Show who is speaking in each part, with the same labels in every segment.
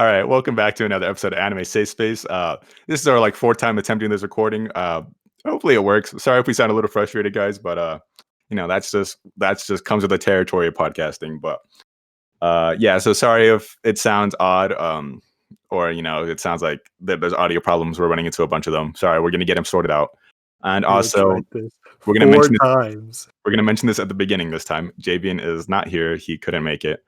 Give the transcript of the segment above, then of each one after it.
Speaker 1: All right, welcome back to another episode of Anime Safe Space. This is our fourth time attempting this recording. Hopefully it works. Sorry if we sound a little frustrated, guys, but that's just comes with the territory of podcasting. But yeah, so sorry if it sounds odd, or it sounds like there's audio problems. We're running into a bunch of them. Sorry, we're gonna get them sorted out. And also, we're gonna
Speaker 2: four
Speaker 1: mention
Speaker 2: times.
Speaker 1: we're gonna mention this at the beginning this time. Javian is not here; he couldn't make it.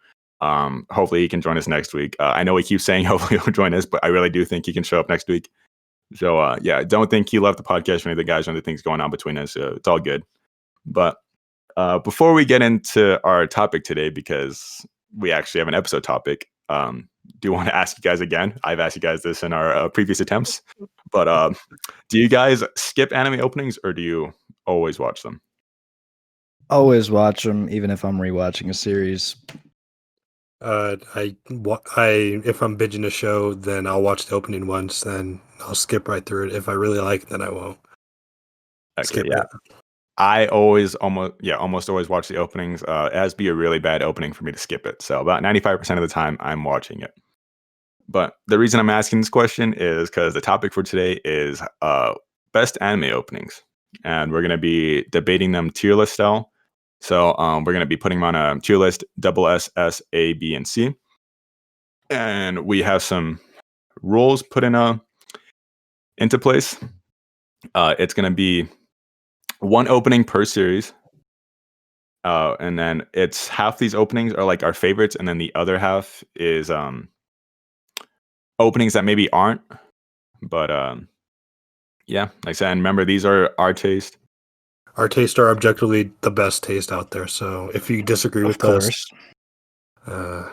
Speaker 1: Hopefully he can join us next week. I know he keeps saying hopefully he'll join us, but I really do think he can show up next week. So yeah, don't think he left the podcast or anything, guys, or anything's going on between us. It's all good. But before we get into our topic today, because we actually have an episode topic, do want to ask you guys again. I've asked you guys this in our previous attempts, but do you guys skip anime openings or do you always watch them?
Speaker 3: Always watch them, even if I'm rewatching a series.
Speaker 2: If I'm binging a show, then I'll watch the opening once, then I'll skip right through it. If I really like it, then I won't.
Speaker 1: Okay,
Speaker 2: Skip
Speaker 1: yeah.
Speaker 2: it.
Speaker 1: I almost always watch the openings. It has to be a really bad opening for me to skip it. So about 95% of the time, I'm watching it. But the reason I'm asking this question is because the topic for today is best anime openings, and we're gonna be debating them tier list style. So we're gonna be putting them on a tier list: double S, S, A, B, and C. And we have some rules put into place. It's gonna be one opening per series, and then it's half these openings are like our favorites, and then the other half is openings that maybe aren't. But yeah, like I said, and remember these are our taste.
Speaker 2: Our tastes are objectively the best taste out there. So if you disagree with us, you're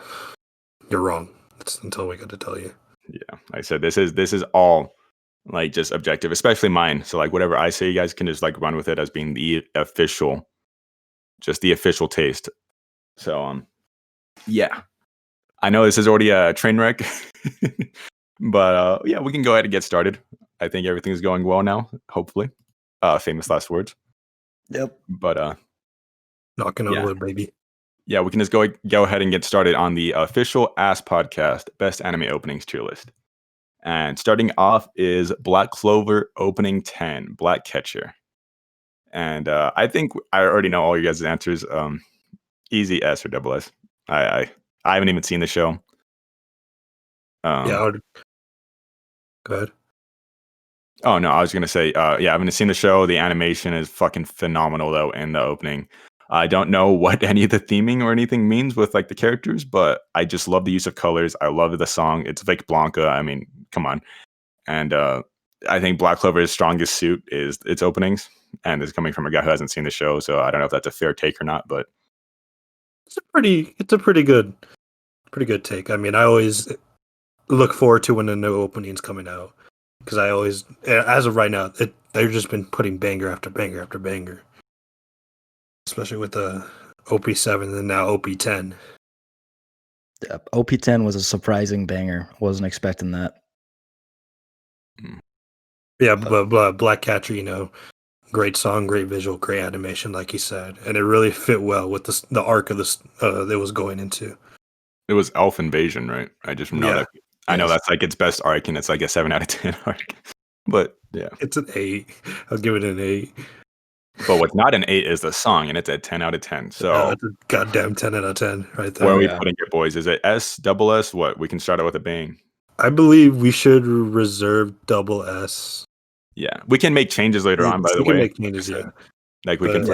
Speaker 2: wrong. That's until we got to tell you.
Speaker 1: Yeah, like I said, this is all like just objective, especially mine. So like whatever I say, you guys can just like run with it as being the official taste. So yeah, I know this is already a train wreck, but yeah, we can go ahead and get started. I think everything's going well now. Hopefully, famous last words.
Speaker 3: Yep.
Speaker 1: But
Speaker 2: knocking on wood, baby.
Speaker 1: Yeah, we can just go ahead and get started on the official Ass Podcast Best Anime Openings tier list. And starting off is Black Clover Opening 10, Black Catcher. And I think I already know all you guys' answers. Easy S or double S. I haven't even seen the show.
Speaker 2: Go ahead.
Speaker 1: Oh no, I was gonna say, yeah, I haven't seen the show. The animation is fucking phenomenal though in the opening. I don't know what any of the theming or anything means with like the characters, but I just love the use of colors. I love the song. It's Vic Blanca. I mean, come on. And I think Black Clover's strongest suit is its openings, and it's coming from a guy who hasn't seen the show, so I don't know if that's a fair take or not. But
Speaker 2: it's a pretty good take. I mean, I always look forward to when the new opening's coming out because I always, as of right now, they've just been putting banger after banger after banger. Especially with the OP7 and now OP10.
Speaker 3: Yeah, OP10 was a surprising banger. Wasn't expecting that.
Speaker 2: Yeah, but Black Catcher, great song, great visual, great animation, like you said, and it really fit well with the arc of this that was going into.
Speaker 1: It was Elf Invasion, right? I just know that. I know that's like its best arc, and it's like a 7 out of 10 arc. But yeah,
Speaker 2: it's an 8. I'll give it an 8.
Speaker 1: But what's not an 8 is the song, and it's a 10 out of 10. So
Speaker 2: it's a goddamn 10 out of 10 right there.
Speaker 1: Where are we putting it, boys? Is it S, double S? What? We can start out with a bang.
Speaker 2: I believe we should reserve double S.
Speaker 1: Yeah, we can make changes later on. By the way, we can
Speaker 2: make changes. Yeah,
Speaker 1: like we can.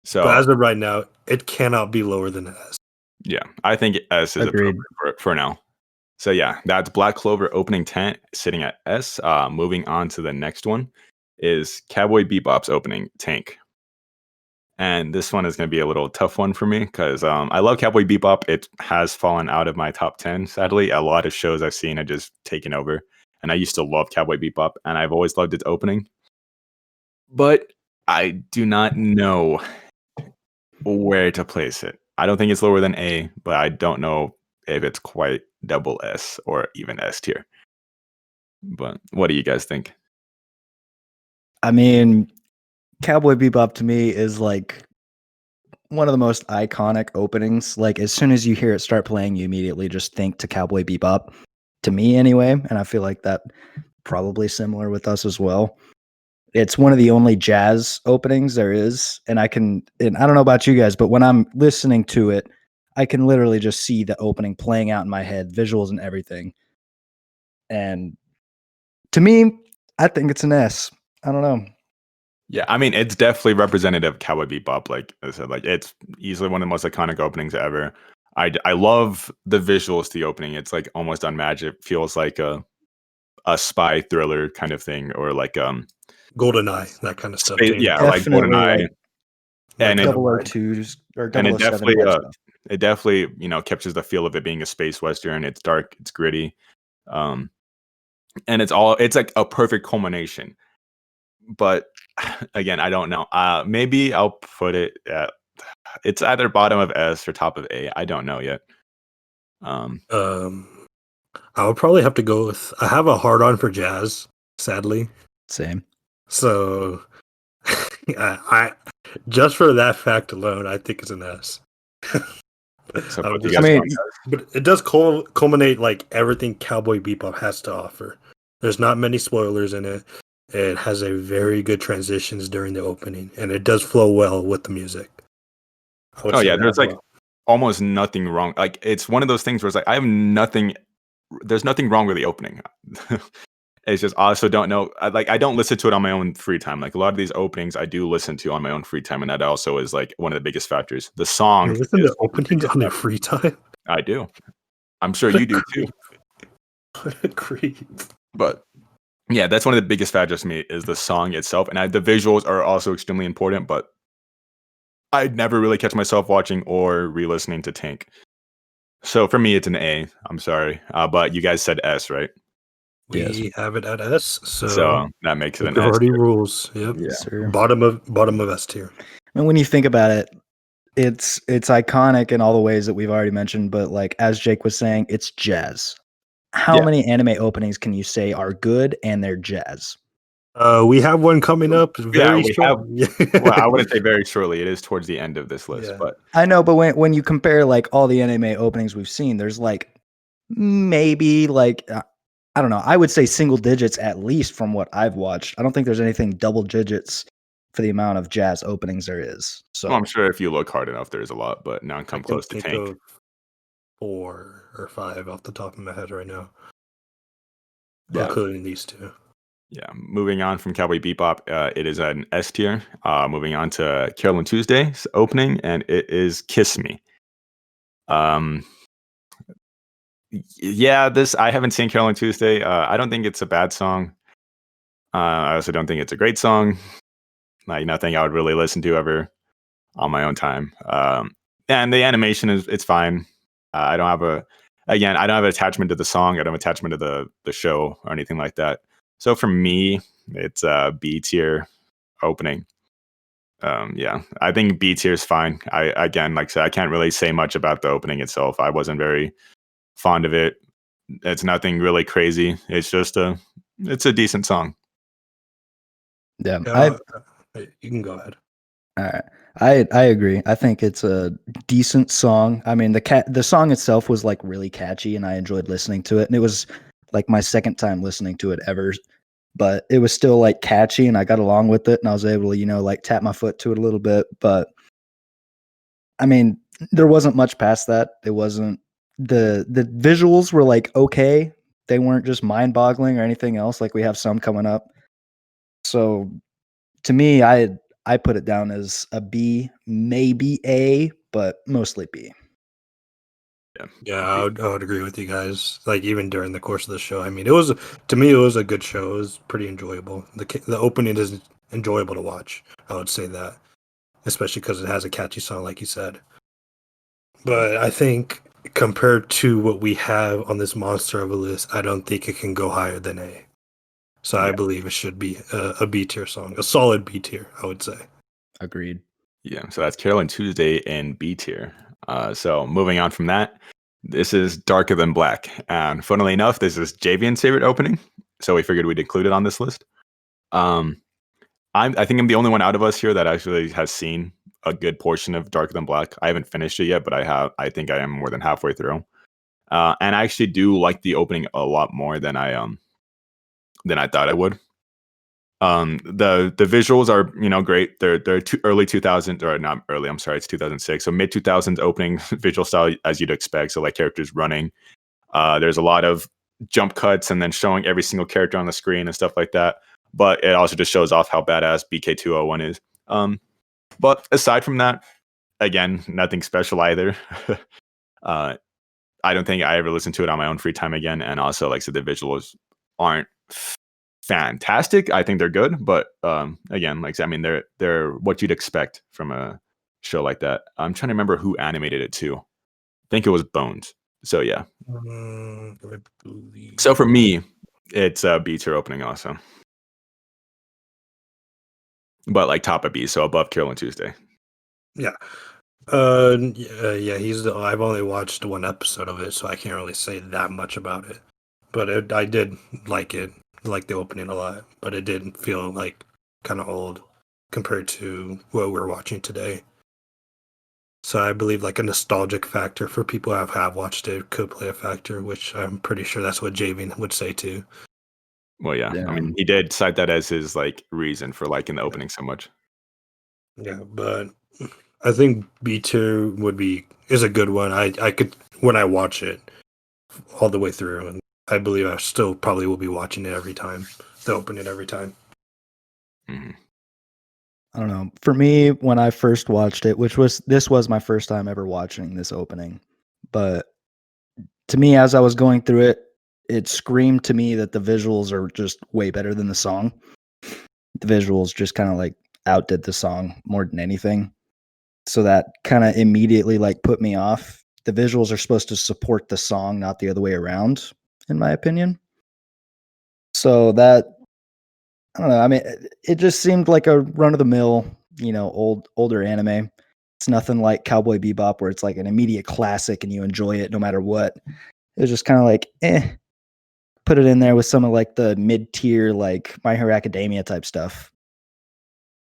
Speaker 1: So,
Speaker 2: but as of right now, it cannot be lower than S.
Speaker 1: Yeah, I think S is appropriate for now. So yeah, that's Black Clover Opening 10 sitting at S. Moving on to the next one is Cowboy Bebop's opening, Tank. And this one is going to be a little tough one for me because I love Cowboy Bebop. It has fallen out of my top 10, sadly. A lot of shows I've seen have just taken over. And I used to love Cowboy Bebop, and I've always loved its opening. But I do not know where to place it. I don't think it's lower than A, but I don't know if it's quite double S or even S tier. But what do you guys think?
Speaker 3: I mean, Cowboy Bebop to me is like one of the most iconic openings. Like as soon as you hear it start playing, you immediately just think to Cowboy Bebop. To me, anyway, and I feel like that probably similar with us as well. It's one of the only jazz openings there is, and I don't know about you guys, but when I'm listening to it, I can literally just see the opening playing out in my head, visuals and everything. And to me, I think it's an S. I don't know.
Speaker 1: Yeah, I mean, it's definitely representative of Cowboy Bebop. Like I said, like it's easily one of the most iconic openings ever. I love the visuals to the opening. It's like almost unmatched. It feels like a spy thriller kind of thing, or like
Speaker 2: GoldenEye, that kind of stuff.
Speaker 1: space,
Speaker 2: James.
Speaker 1: yeah, or like
Speaker 3: Definitely
Speaker 1: GoldenEye,
Speaker 3: like
Speaker 1: and it
Speaker 3: 002s or
Speaker 1: and it
Speaker 3: 007
Speaker 1: definitely
Speaker 3: type stuff.
Speaker 1: it definitely captures the feel of it being a space western. It's dark, it's gritty, um, and it's like a perfect culmination. But again, I don't know. Maybe I'll put it at it's either bottom of S or top of A. I don't know yet.
Speaker 2: I would probably have to go with. I have a hard on for jazz, sadly.
Speaker 3: Same.
Speaker 2: So, I just for that fact alone, I think it's an S.
Speaker 1: So
Speaker 2: I would
Speaker 1: you
Speaker 2: just-
Speaker 1: guys
Speaker 3: I mean,
Speaker 1: want that?
Speaker 2: but it does culminate like everything Cowboy Bebop has to offer. There's not many spoilers in it. It has a very good transitions during the opening, and it does flow well with the music. I would
Speaker 1: Oh
Speaker 2: say
Speaker 1: yeah,
Speaker 2: that
Speaker 1: there's
Speaker 2: as
Speaker 1: like
Speaker 2: well.
Speaker 1: almost nothing wrong. Like it's one of those things where it's like I have nothing. There's nothing wrong with the opening. It's just I also don't know. I don't listen to it on my own free time. Like a lot of these openings, I do listen to on my own free time, and that also is like one of the biggest factors. The song
Speaker 2: You listen
Speaker 1: is
Speaker 2: to openings on your free time.
Speaker 1: I do. I'm sure you do too.
Speaker 2: Creep.
Speaker 1: But yeah, that's one of the biggest factors to me is the song itself, and the visuals are also extremely important. But I'd never really catch myself watching or re-listening to Tank. So for me, it's an A. I'm sorry, but you guys said S, right?
Speaker 3: Yes.
Speaker 2: We have it at S, so
Speaker 1: So that makes it an S.
Speaker 2: majority
Speaker 1: tier.
Speaker 2: rules. Yep.
Speaker 1: Yeah.
Speaker 3: Sir.
Speaker 2: Bottom of S tier.
Speaker 3: And when you think about it, it's iconic in all the ways that we've already mentioned, but like as Jake was saying, it's jazz. How
Speaker 1: Yeah.
Speaker 3: many anime openings can you say are good and they're jazz?
Speaker 2: We have one coming up very
Speaker 1: we
Speaker 2: shortly.
Speaker 1: Well, I wouldn't say very shortly. It is towards the end of this list,
Speaker 2: Yeah.
Speaker 1: but
Speaker 3: I know, but when you compare like all the anime openings we've seen, there's like maybe like I don't know. I would say single digits at least from what I've watched. I don't think there's anything double digits for the amount of jazz openings there is. So
Speaker 1: well, I'm sure if you look hard enough, there's a lot. But now
Speaker 2: I
Speaker 1: come
Speaker 2: can
Speaker 1: close to
Speaker 2: think
Speaker 1: Tank.
Speaker 2: of 4 or 5 off the top of my head right now,
Speaker 1: Yeah.
Speaker 2: including these two.
Speaker 1: Yeah, moving on from Cowboy Bebop, it is an S tier. Moving on to Carol and Tuesday's opening, and it is "Kiss Me." Yeah, this I haven't seen Carol and Tuesday. I don't think it's a bad song. I also don't think it's a great song. Like nothing I would really listen to ever on my own time. And the animation it's fine. I don't have I don't have an attachment to the song. I don't have an attachment to the show or anything like that. So for me, it's a B tier opening. Yeah, I think B tier is fine. I again, like I said, I can't really say much about the opening itself. I wasn't very fond of it. It's nothing really crazy. It's just it's a decent song.
Speaker 3: yeah,
Speaker 2: You can go ahead.
Speaker 3: all right. I agree. I think it's a decent song. I mean, the song itself was like really catchy, and I enjoyed listening to it. And it was like my second time listening to it ever, but it was still like catchy, and I got along with it, and I was able to like tap my foot to it a little bit. But I mean, there wasn't much past that. It wasn't the visuals were like okay. They weren't just mind boggling or anything else. Like we have some coming up. So to me, I put it down as a B, maybe A, but mostly B.
Speaker 2: Yeah, I would agree with you guys. Like even during the course of the show, I mean, it was to me it was a good show. It was pretty enjoyable. The opening is enjoyable to watch. I would say that, especially because it has a catchy song, like you said. But I think compared to what we have on this monster of a list, I don't think it can go higher than A. So I
Speaker 1: Yeah.
Speaker 2: believe it should be a B tier song, a solid B tier, I would say.
Speaker 3: Agreed.
Speaker 1: Yeah, so that's Carol and Tuesday in B tier. So moving on from that, this is Darker Than Black. And funnily enough, this is Javian's favorite opening. So we figured we'd include it on this list. I think I'm the only one out of us here that actually has seen a good portion of Darker Than Black. I haven't finished it yet, but I think I am more than halfway through. And I actually do like the opening a lot more than I thought I would. The visuals are, you know, great. They're early 2000s, or not early, I'm sorry, it's 2006. So mid 2000s opening visual style as you'd expect. So like characters running. There's a lot of jump cuts and then showing every single character on the screen and stuff like that. But it also just shows off how badass BK201 is. But aside from that, again, nothing special either. I don't think I ever listened to it on my own free time again. And also, like I said, the visuals aren't fantastic. I think they're good, but again, like I said, I mean, they're what you'd expect from a show like that. I'm trying to remember who animated it too. I think it was Bones. So yeah. So for me, it's B tier opening also, but like top of B, so above Carol and Tuesday.
Speaker 2: Yeah. Yeah, I've only watched one episode of it, so I can't really say that much about it. But I did like it, like the opening a lot, but it did feel like kind of old compared to what we're watching today. So I believe like a nostalgic factor for people who have watched it could play a factor, which I'm pretty sure that's what Javian would say too.
Speaker 1: Well, yeah. I mean, he did cite that as his like reason for liking the opening so much.
Speaker 2: Yeah, but I think B tier is a good one. I could, when I watch it all the way through, and I believe I still probably will be watching it every time, the opening every time.
Speaker 1: Mm-hmm.
Speaker 3: I don't know. For me, when I first watched it, this was my first time ever watching this opening, but to me, as I was going through it, it screamed to me that the visuals are just way better than the song. The visuals just kind of like outdid the song more than anything. So that kind of immediately like put me off. The visuals are supposed to support the song, not the other way around, in my opinion. So that, I don't know. I mean, it just seemed like a run of the mill, you know, older anime. It's nothing like Cowboy Bebop where it's like an immediate classic and you enjoy it no matter what. It was just kind of like, put it in there with some of like the mid-tier, like My Hero Academia type stuff.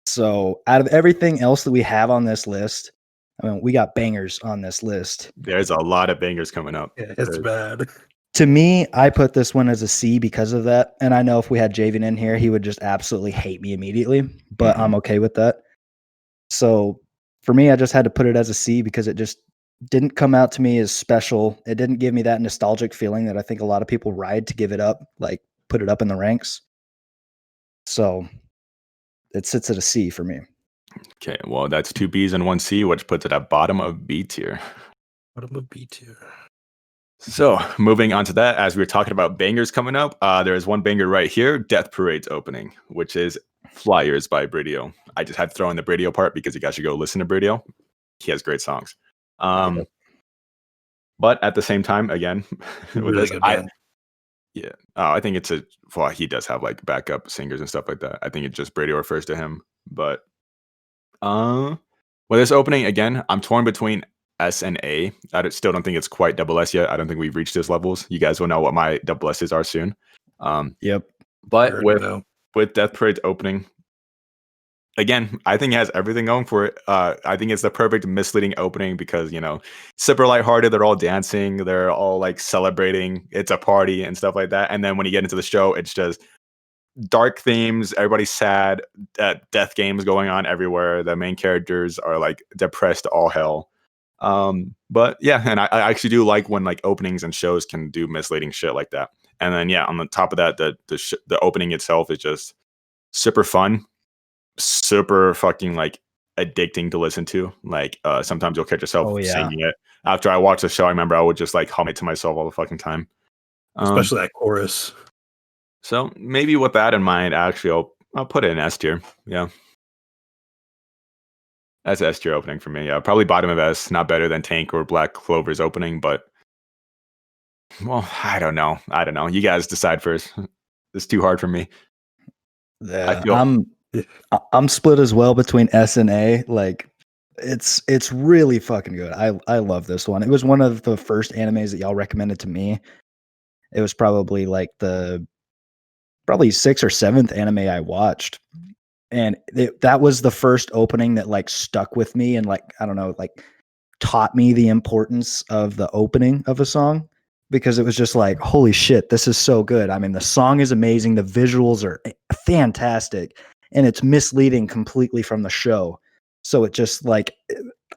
Speaker 3: So out of everything else that we have on this list, I mean, we got bangers on this list.
Speaker 1: There's a lot of bangers coming up.
Speaker 2: Yeah, it's bad.
Speaker 3: To me, I put this one as a C because of that. And I know if we had Javen in here, he would just absolutely hate me immediately, but I'm okay with that. So for me, I just had to put it as a C because it just didn't come out to me as special. It didn't give me that nostalgic feeling that I think a lot of people ride to give it up, like put it up in the ranks. So it sits at a C for me.
Speaker 1: Okay, well, that's 2 Bs and 1 C, which puts it at bottom of B tier.
Speaker 2: Bottom of B tier.
Speaker 1: So moving on to that, as we were talking about bangers coming up, there is one banger right here, Death Parade's opening, which is Flyers by Bridio. I just had to throw in the Bridio part because you guys should go listen to Bridio. He has great songs. But at the same time, again, with
Speaker 2: Really
Speaker 1: this,
Speaker 2: good band.
Speaker 1: yeah, I think he does have like backup singers and stuff like that. I think it's just Bridio refers to him. But with this opening, again, I'm torn between S and A. Still don't think it's quite double S yet. I don't think we've reached those levels. You guys will know what my double S's are soon.
Speaker 3: Yep.
Speaker 1: But with Death Parade's opening, again, I think it has everything going for it. I think it's the perfect misleading opening because, you know, super lighthearted. They're all dancing. They're all like celebrating. It's a party and stuff like that. And then when you get into the show, it's just dark themes. Everybody's sad. Death games going on everywhere. The main characters are like depressed all hell. But yeah, and I actually do like when like openings and shows can do misleading shit like that. And then yeah, on the top of that, the opening itself is just super fun, super fucking like addicting to listen to. Like sometimes you'll catch yourself singing it. After I watched the show, I remember I would just like hum it to myself all the fucking time.
Speaker 2: Especially that chorus.
Speaker 1: So maybe with that in mind, actually, I'll put it in S tier. Yeah. That's S tier opening for me. Yeah, probably bottom of S. Not better than Tank or Black Clover's opening, but well, I don't know. You guys decide first. It's too hard for me.
Speaker 3: Yeah, I'm split as well between S and A. Like, it's really fucking good. I love this one. It was one of the first animes that y'all recommended to me. It was probably like the 6th or 7th anime I watched. and that was the first opening that like stuck with me and like I don't know, like taught me the importance of the opening of a song because it was just like, holy shit, this is so good. I mean, the song is amazing, the visuals are fantastic, and it's misleading completely from the show. So it just like,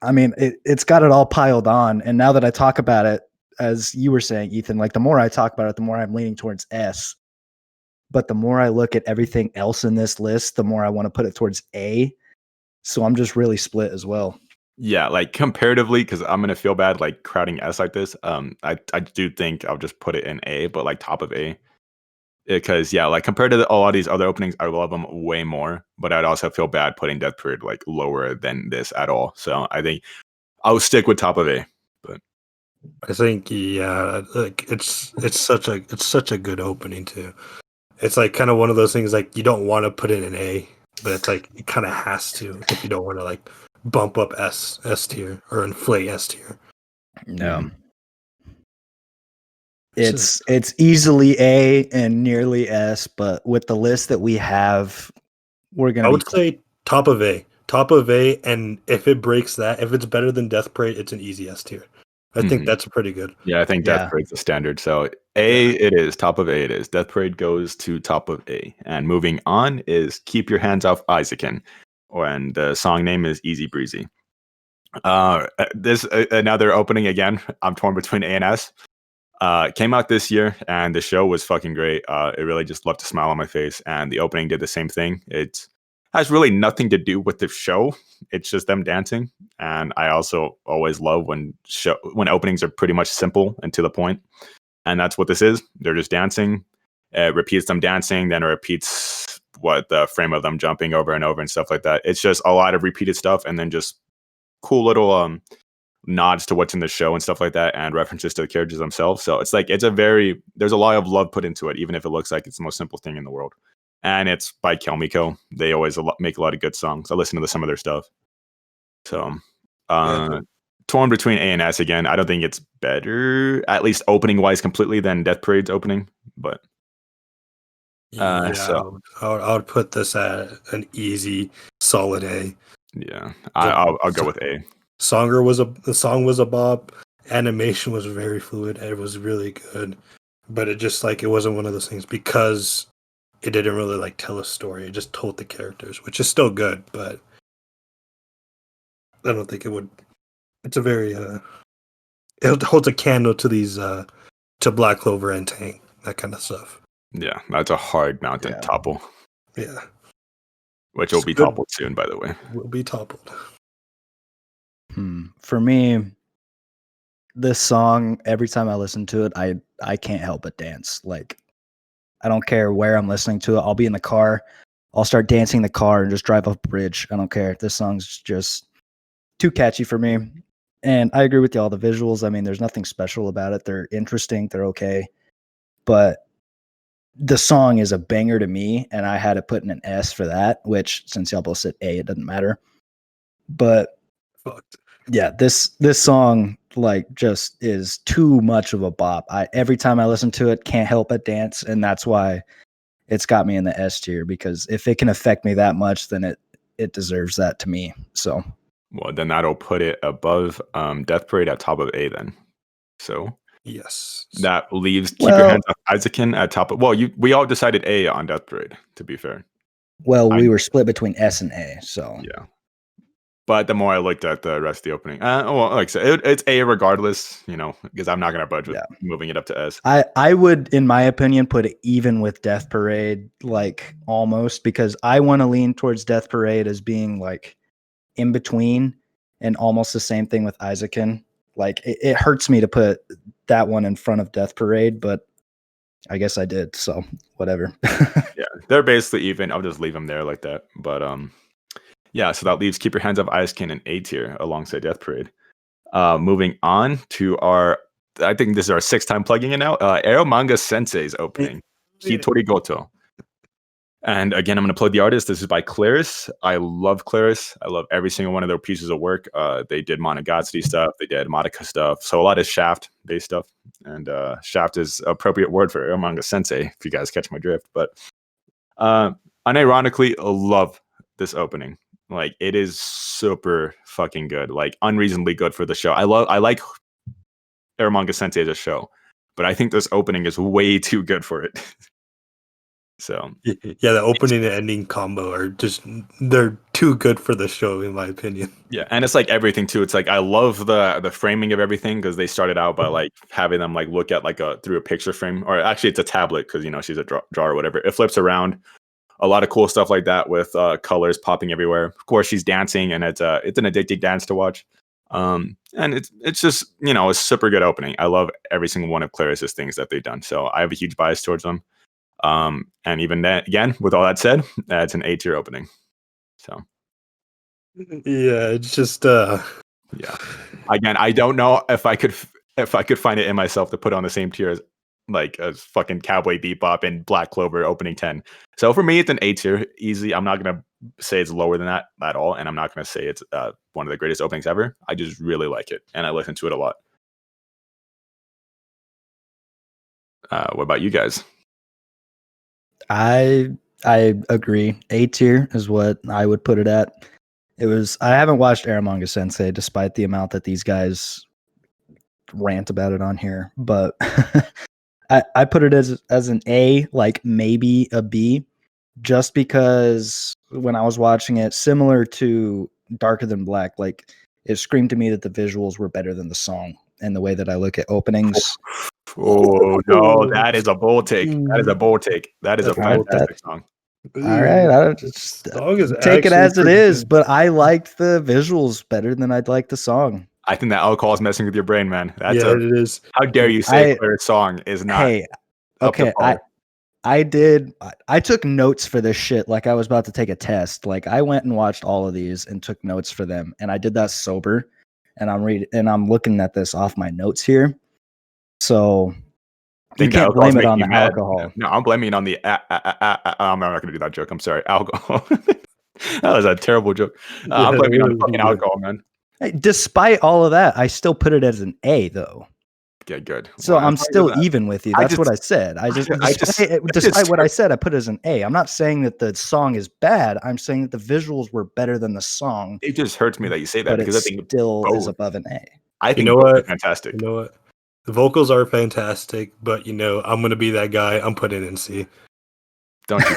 Speaker 3: I mean, it's got it all piled on. And now that I talk about it, as you were saying, Ethan, like the more I talk about it, the more I'm leaning towards S. But the more I look at everything else in this list, the more I want to put it towards A. So I'm just really split as well.
Speaker 1: Yeah, like comparatively, because I'm gonna feel bad like crowding S like this. I do think I'll just put it in A, but like top of A. Because yeah, like compared to a lot of these other openings, I love them way more. But I'd also feel bad putting Death Parade like lower than this at all. So I think I'll stick with top of A. But
Speaker 2: I think like it's such a good opening too. It's like kind of one of those things like you don't want to put it in A, but it's like it kind of has to if you don't want to like bump up S tier or inflate S tier.
Speaker 3: No. It's easily A and nearly S, but with the list that we have, we're gonna.
Speaker 2: I would say top of A, and if it breaks that, if it's better than Death Parade, it's an easy S tier. I think that's pretty good.
Speaker 1: Yeah, I think Death Parade's the standard. So A, it is top of A. It is Death Parade goes to top of A, and moving on is Keep Your Hands Off Isaacin, and the song name is Easy Breezy. This another opening again. I'm torn between A and S. Came out this year, and the show was fucking great. It really just left a smile on my face, and the opening did the same thing. It has really nothing to do with the show. It's just them dancing, and I also always love when openings are pretty much simple and to the point, and that's what this is. They're just dancing. It repeats them dancing, then it repeats what the frame of them jumping over and over and stuff like that. It's just a lot of repeated stuff, and then just cool little nods to what's in the show and stuff like that, and references to the characters themselves. So it's like there's a lot of love put into it, even if it looks like it's the most simple thing in the world. And it's by Kelmiko. They always make a lot of good songs. I listen to some of their stuff. So torn between A and S again. I don't think it's better, at least opening wise, completely than Death Parade's opening. But
Speaker 2: I would put this at an easy, solid A.
Speaker 1: Yeah, I'll go with A.
Speaker 2: The song was a bop. Animation was very fluid. It was really good, but it just like it wasn't one of those things because it didn't really like tell a story. It just told the characters, which is still good, but I don't think it would. It's a very it holds a candle to these to Black Clover and Tang, that kind of stuff.
Speaker 1: Yeah, that's a hard mountain to topple.
Speaker 2: Yeah,
Speaker 1: which will be toppled soon, by the way.
Speaker 2: Will be toppled.
Speaker 3: For me, this song, every time I listen to it, I can't help but dance. Like, I don't care where I'm listening to it. I'll be in the car. I'll start dancing in the car and just drive up a bridge. I don't care. This song's just too catchy for me. And I agree with you all. The visuals, I mean, there's nothing special about it. They're interesting. They're okay. But the song is a banger to me, and I had to put in an S for that, which since y'all both said A, it doesn't matter. But yeah, this song like just is too much of a bop. Every time I listen to it, can't help but dance, and that's why it's got me in the S tier, because if it can affect me that much, then it deserves that to me. So
Speaker 1: well, then that'll put it above Death Parade at top of A then. So
Speaker 2: yes,
Speaker 1: that leaves Keep Your Hands Off Isaacin at top of. Well, we all decided A on Death Parade, to be fair.
Speaker 3: Well, we were split between S and A, so
Speaker 1: yeah. But the more I looked at the rest of the opening, well, like I said, it's A regardless, because I'm not going to budge with moving it up to S.
Speaker 3: I would, in my opinion, put it even with Death Parade, like almost, because I want to lean towards Death Parade as being like in between, and almost the same thing with Isaacin. Like it hurts me to put that one in front of Death Parade, but I guess I did, so whatever.
Speaker 1: Yeah, they're basically even. I'll just leave them there like that. But yeah, so that leaves Keep Your Hands Off Isaacin in A tier alongside Death Parade. Moving on to I think this is our 6th time plugging in now. Eromanga Sensei's opening, Hitori Goto. And again, I'm going to plug the artist. This is by Claris. I love Claris. I love every single one of their pieces of work. They did Monogatari stuff. They did Madoka stuff. So a lot of Shaft-based stuff. And Shaft is appropriate word for Eromanga Sensei, if you guys catch my drift. But unironically, I love this opening. Like, it is super fucking good. Like, unreasonably good for the show. I like Eromanga Sensei as a show, but I think this opening is way too good for it. So
Speaker 2: Yeah, the opening and ending combo are just they're too good for the show, in my opinion.
Speaker 1: yeah, and it's like everything too. It's like I love the framing of everything because they started out by like having them like look at like through a picture frame, or actually it's a tablet because she's a drawer or whatever. It flips around. A lot of cool stuff like that with colors popping everywhere. Of course, she's dancing, and it's an addicting dance to watch. And it's just a super good opening. I love every single one of Claris's things that they've done. So I have a huge bias towards them. And even then, again, with all that said, it's an A-tier opening. So
Speaker 2: Yeah, it's just
Speaker 1: yeah. Again, I don't know if I could find it in myself to put on the same tier as fucking Cowboy Bebop and Black Clover opening 10. So for me, it's an A-tier, easy. I'm not gonna say it's lower than that at all, and I'm not gonna say it's one of the greatest openings ever. I just really like it, and I listen to it a lot. What about you guys?
Speaker 3: I agree. A tier is what I would put it at. I haven't watched Eromanga Sensei despite the amount that these guys rant about it on here, but I put it as an A, like maybe a B, just because when I was watching it, similar to Darker Than Black, like it screamed to me that the visuals were better than the song and the way that I look at openings.
Speaker 1: Oh no, that is a bold take. That is a bold take. That is a fantastic song.
Speaker 3: All right, I just take it as it is, but I liked the visuals better than I'd like the song.
Speaker 1: I think that alcohol is messing with your brain, man.
Speaker 2: It is.
Speaker 1: How dare you say Claire's song is not?
Speaker 3: Hey, okay, I took notes for this shit like I was about to take a test. Like I went and watched all of these and took notes for them, and I did that sober. And I'm looking at this off my notes here. So you can't blame it on the alcohol.
Speaker 1: No, I'm blaming it on the. I'm not going to do that joke. I'm sorry. Alcohol. That was a terrible joke. I'm blaming it on fucking alcohol, man.
Speaker 3: Hey, despite all of that, I still put it as an A, though.
Speaker 1: Okay, good.
Speaker 3: So I'm still even with you. That's what I said. Despite what I said, I put it as an A. I'm not saying that the song is bad. I'm saying that the visuals were better than the song.
Speaker 1: It just hurts me that you say that because I think
Speaker 3: still is above an A.
Speaker 1: I think what? Fantastic.
Speaker 2: You know what? The vocals are fantastic, but I'm gonna be that guy. I'm putting in C.
Speaker 1: Don't you?